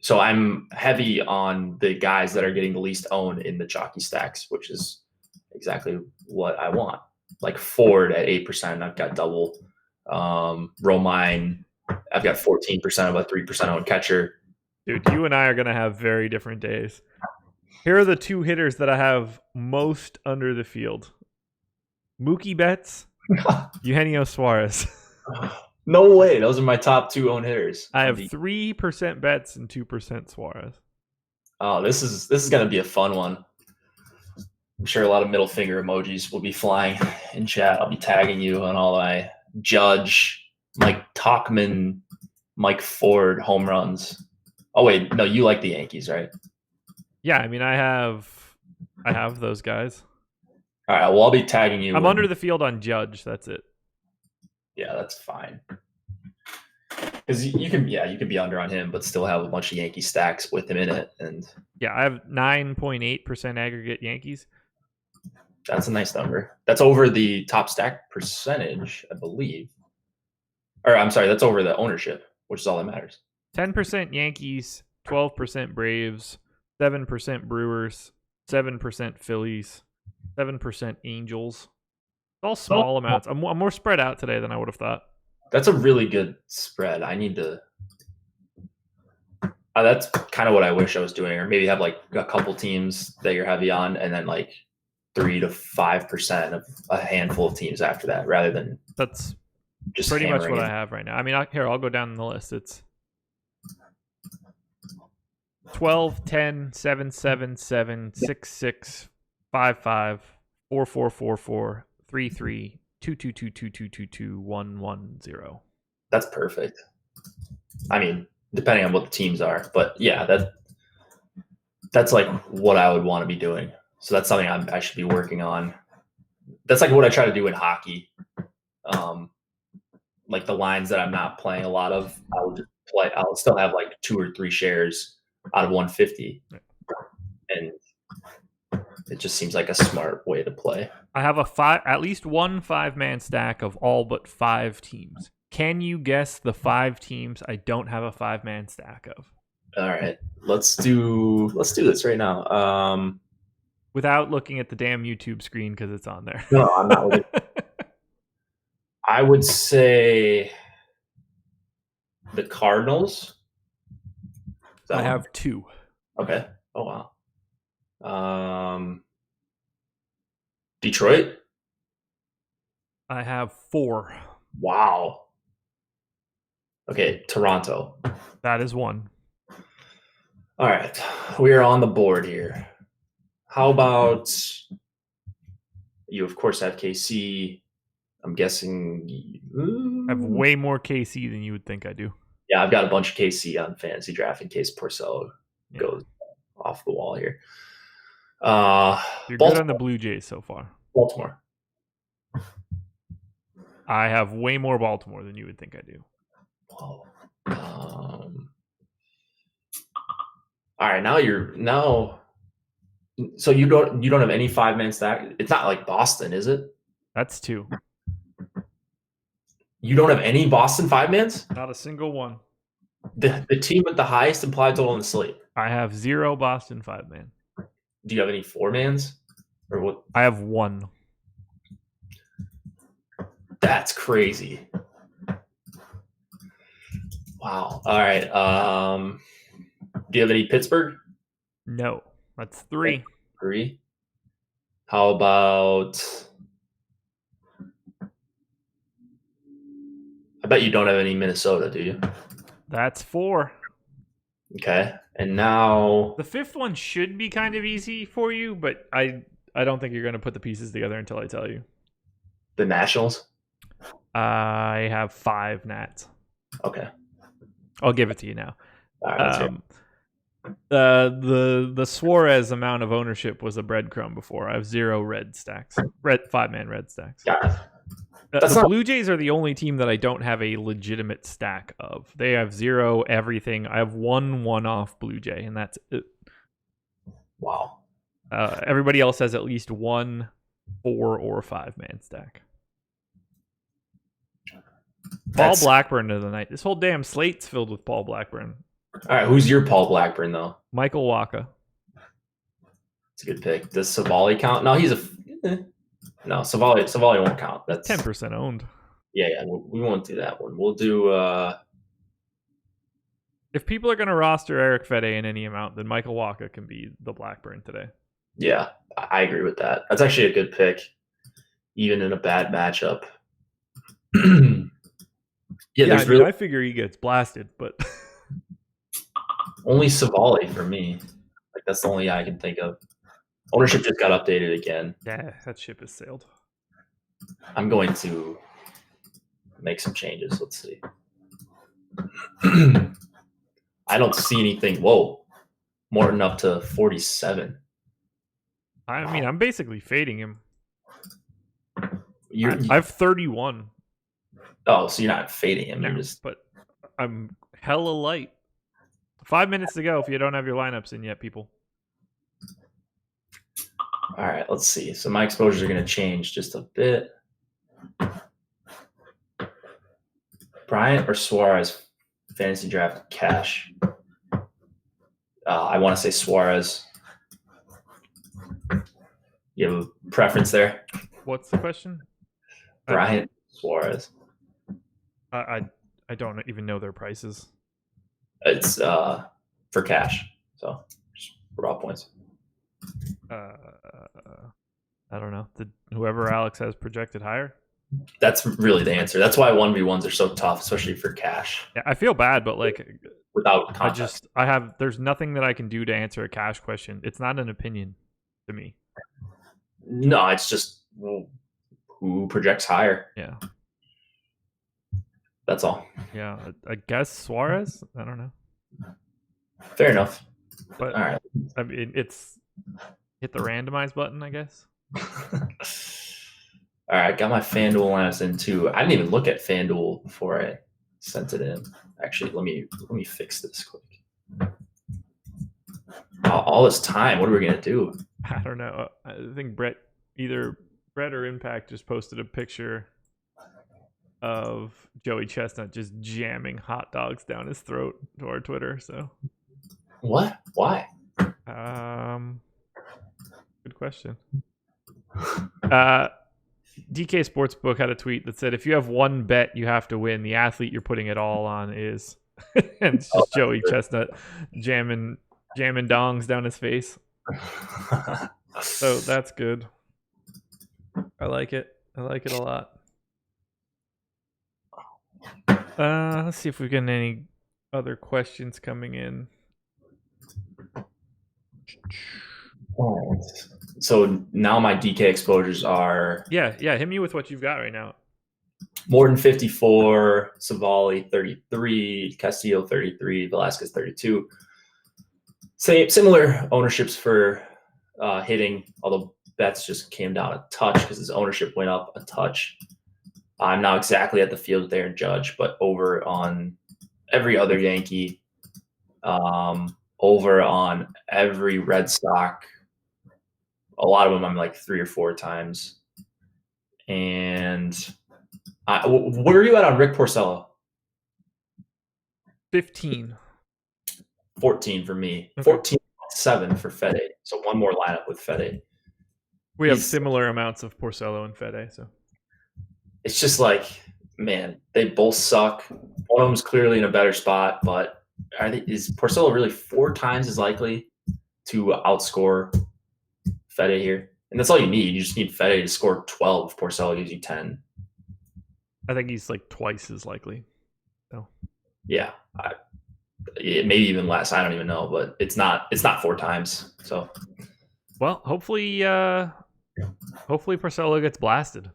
so I'm heavy on the guys that are getting the least owned in the chalky stacks, which is exactly what I want. Like Ford at 8%, I've got double. Romine, I've got 14% of a 3% owned catcher. Dude, you and I are going to have very different days. Here are the 2 hitters that I have most under the field. Mookie Betts, Eugenio Suarez. No way. Those are my top 2 owned hitters. I have 3% Betts and 2% Suarez. Oh, this is going to be a fun one. I'm sure a lot of middle finger emojis will be flying in chat. I'll be tagging you on all my Judge, Mike Tauchman, Mike Ford home runs. Oh wait, no, you like the Yankees, right? Yeah, I mean, I have those guys. All right, well, I'll be tagging you. I'm under the field on Judge. That's it. Yeah, that's fine. Because you can be under on him, but still have a bunch of Yankee stacks with him in it, and yeah, I have 9.8% aggregate Yankees. That's a nice number. That's over the top stack percentage, I believe. Or I'm sorry, that's over the ownership, which is all that matters. 10% Yankees, 12% Braves, 7% Brewers, 7% Phillies, 7% Angels. All small amounts. I'm more spread out today than I would have thought. That's a really good spread. I need to. That's kind of what I wish I was doing, or maybe have like a couple teams that you're heavy on, and then like 3 to 5% of a handful of teams after that, rather than that's just pretty much what I have right now. I mean, I'll go down the list. It's 12, 10, 7, 7, 7, 6, 6, 5, 5, 4, 4, 4, 4, 3, 3, 2, 2, 2, 2, 2, 2, 2, 1, 1, 0. That's perfect. I mean, depending on what the teams are, but yeah, that's like what I would want to be doing. So that's something I should be working on. That's like what I try to do in hockey. like the lines that I'm not playing a lot of, I'll just play. I'll still have like 2 or 3 shares out of 150, and it just seems like a smart way to play. I have at least one 5-man stack of all but 5 teams. Can you guess the 5 teams I don't have a 5-man stack of? All right, let's do this right now. Without looking at the damn YouTube screen because it's on there. No, I'm not looking. I would say the Cardinals. I have 2. Okay. Oh wow. Detroit. I have 4. Wow. Okay, Toronto. That is 1. All right, we are on the board here. How about you? Of course, have KC. I'm guessing. I have way more KC than you would think I do. Yeah, I've got a bunch of KC on fantasy draft in case Porcello goes off the wall here. You're good on the Blue Jays so far. Baltimore. I have way more Baltimore than you would think I do. Whoa. All right, now. So you don't have any 5-man stack. It's not like Boston, is it? That's 2. You don't have any Boston 5-mans? Not a single one. The team with the highest implied total in the slate. I have 0 Boston 5-man. Do you have any 4-mans? Or what? I have 1. That's crazy. Wow. All right. Do you have any Pittsburgh? No. That's 3. 3. How about? I bet you don't have any Minnesota, do you? That's 4. Okay. And now The 5th one should be kind of easy for you, but I don't think you're going to put the pieces together until I tell you. the Nationals. I have 5 Nats. Okay. I'll give it to you now. All right, let's hear it. The Suarez amount of ownership was a breadcrumb before. I have 0 red stacks. 5-man red stacks. Got it. The Blue Jays are the only team that I don't have a legitimate stack of. They have 0 everything. I have 1 one-off Blue Jay, and that's it. Wow. Everybody else has at least 1 4 or 5-man stack. Paul Blackburn of the night. This whole damn slate's filled with Paul Blackburn. All right, who's your Paul Blackburn though? Michael Wacha. It's a good pick. Does Savali count? No, no. Savali won't count. That's 10% owned. Yeah. We won't do that one. We'll do. If people are going to roster Eric Fede in any amount, then Michael Wacha can be the Blackburn today. Yeah, I agree with that. That's actually a good pick, even in a bad matchup. I figure he gets blasted, but only Savali for me. Like that's the only guy I can think of. Ownership just got updated again. yeah, that ship has sailed. I'm going to make some changes. Let's see. I don't see anything. Whoa, Morton up to 47. I mean, I'm basically fading him. I You're, have 31. oh, so you're not fading him. No, You're just but I'm hella light. 5 minutes to go if you don't have your lineups in yet, people. all right. Let's see. So my exposures are going to change just a bit. Bryant or Suarez fantasy draft cash? I want to say Suarez. You have a preference there? What's the question? Bryant, Suarez. I don't even know their prices. It's for cash. So just raw points. I don't know. Whoever Alex has projected higher. That's really the answer. That's why 1v1s are so tough, especially for cash. Yeah, I feel bad, but like Without context. there's nothing that I can do to answer a cash question. It's not an opinion to me. No, it's just who projects higher. Yeah. That's all. Yeah. I guess Suarez. I don't know. Fair enough. But All right. I mean, it's hit the randomize button, I guess. All right, got my FanDuel lineups in too. I didn't even look at FanDuel before I sent it in. Actually, let me fix this quick. All this time, what are we gonna do? I don't know. I think either Brett or Impact just posted a picture of Joey Chestnut just jamming hot dogs down his throat to our Twitter. So What? Why? Good question. DK Sportsbook had a tweet that said, if you have one bet you have to win, the athlete you're putting it all on is. And it's just Joey Chestnut jamming dongs down his face. So that's good. I like it. I like it a lot. Let's see if we get any other questions coming in. So now my DK exposures are Yeah. Hit me with what you've got right now. Morton 54, Savali 33, Castillo 33, Velasquez 32. Similar ownerships for hitting, although bets just came down a touch because his ownership went up a touch. I'm now exactly at the field there and Judge, but over on every other Yankee, over on every Red Sox. A lot of them I'm like 3 or 4 times. And where are you at on Rick Porcello? 15. 14 for me. Okay. 14.7 for Fede. So one more lineup with Fede. We have similar amounts of Porcello and Fede. So it's just like, man, they both suck. One of them's clearly in a better spot, but is Porcello really 4 times as likely to outscore Fede here? And that's all you need. You just need Fede to score 12. Porcello gives you 10. I think he's like twice as likely. So yeah, maybe even less. I don't even know, but it's not 4 times. So well, hopefully Porcello gets blasted.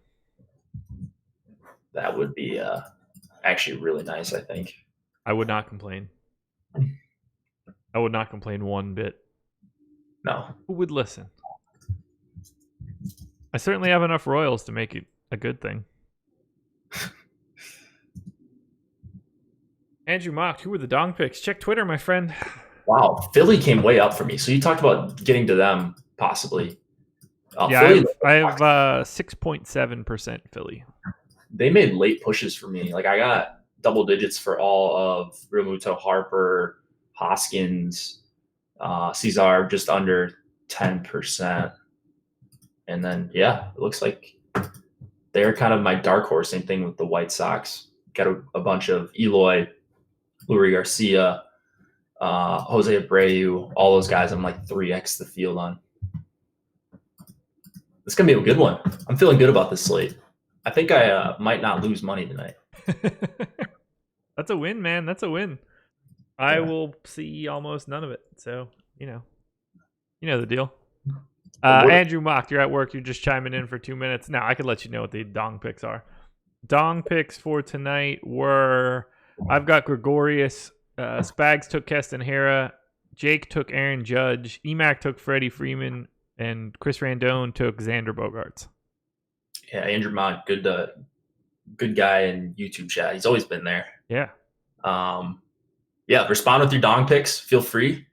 That would be actually really nice, I think. I would not complain. I would not complain one bit. No. Who would listen? I certainly have enough Royals to make it a good thing. Andrew Mock, who were the dong picks? Check Twitter, my friend. Wow, Philly came way up for me. So you talked about getting to them possibly. Yeah, I have 6.7% Philly. They made late pushes for me. Like I got double digits for all of Realmuto, Harper, Hoskins, Cesar, just under 10%. And then, yeah, it looks like they're kind of my dark horse. Same thing with the White Sox. Got a bunch of Eloy, Lurie Garcia, Jose Abreu, all those guys. I'm like 3x the field on. It's going to be a good one. I'm feeling good about this slate. I think I might not lose money tonight. That's a win, man. That's a win. I will see almost none of it. So, you know the deal. Andrew Mock, you're at work. You're just chiming in for 2 minutes. Now, I could let you know what the dong picks are. Dong picks for tonight were, I've got Gregorius. Spags took Keston Hera. Jake took Aaron Judge. Emac took Freddie Freeman. And Chris Randone took Xander Bogaerts. Yeah, Andrew Mock, good guy in YouTube chat. He's always been there. Yeah. Yeah, respond with your dong picks. Feel free.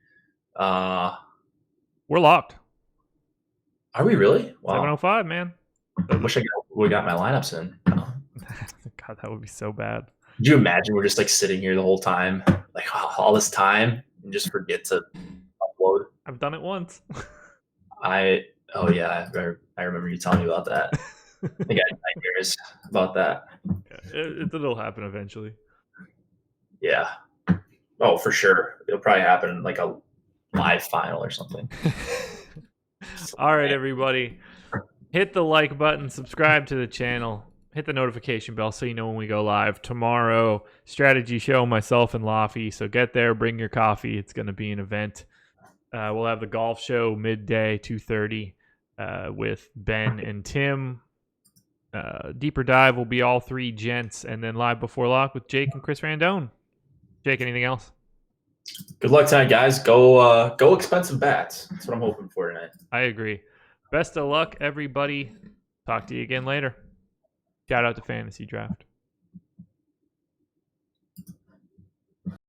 We're locked. Are we really? Wow. 705, man. I wish I would have got my lineups in. Oh. God, that would be so bad. Could you imagine we're just like sitting here the whole time, like all this time, and just forget to upload? I've done it once. I remember you telling me about that. I think I had nightmares about that. Yeah, it'll happen eventually. Yeah. Oh, for sure. It'll probably happen in like a live final or something. All right, everybody. Hit the like button, subscribe to the channel, hit the notification bell so you know when we go live. Tomorrow, strategy show, myself and Laffy. So get there, bring your coffee. It's going to be an event. We'll have the golf show midday, 2:30, with Ben and Tim. Deeper dive will be all 3 gents, and then live before lock with Jake and Chris Randone. Jake, anything else? Good luck tonight, guys. Go expensive bats. That's what I'm hoping for tonight. I agree. Best of luck, everybody. Talk to you again later. Shout out to Fantasy Draft.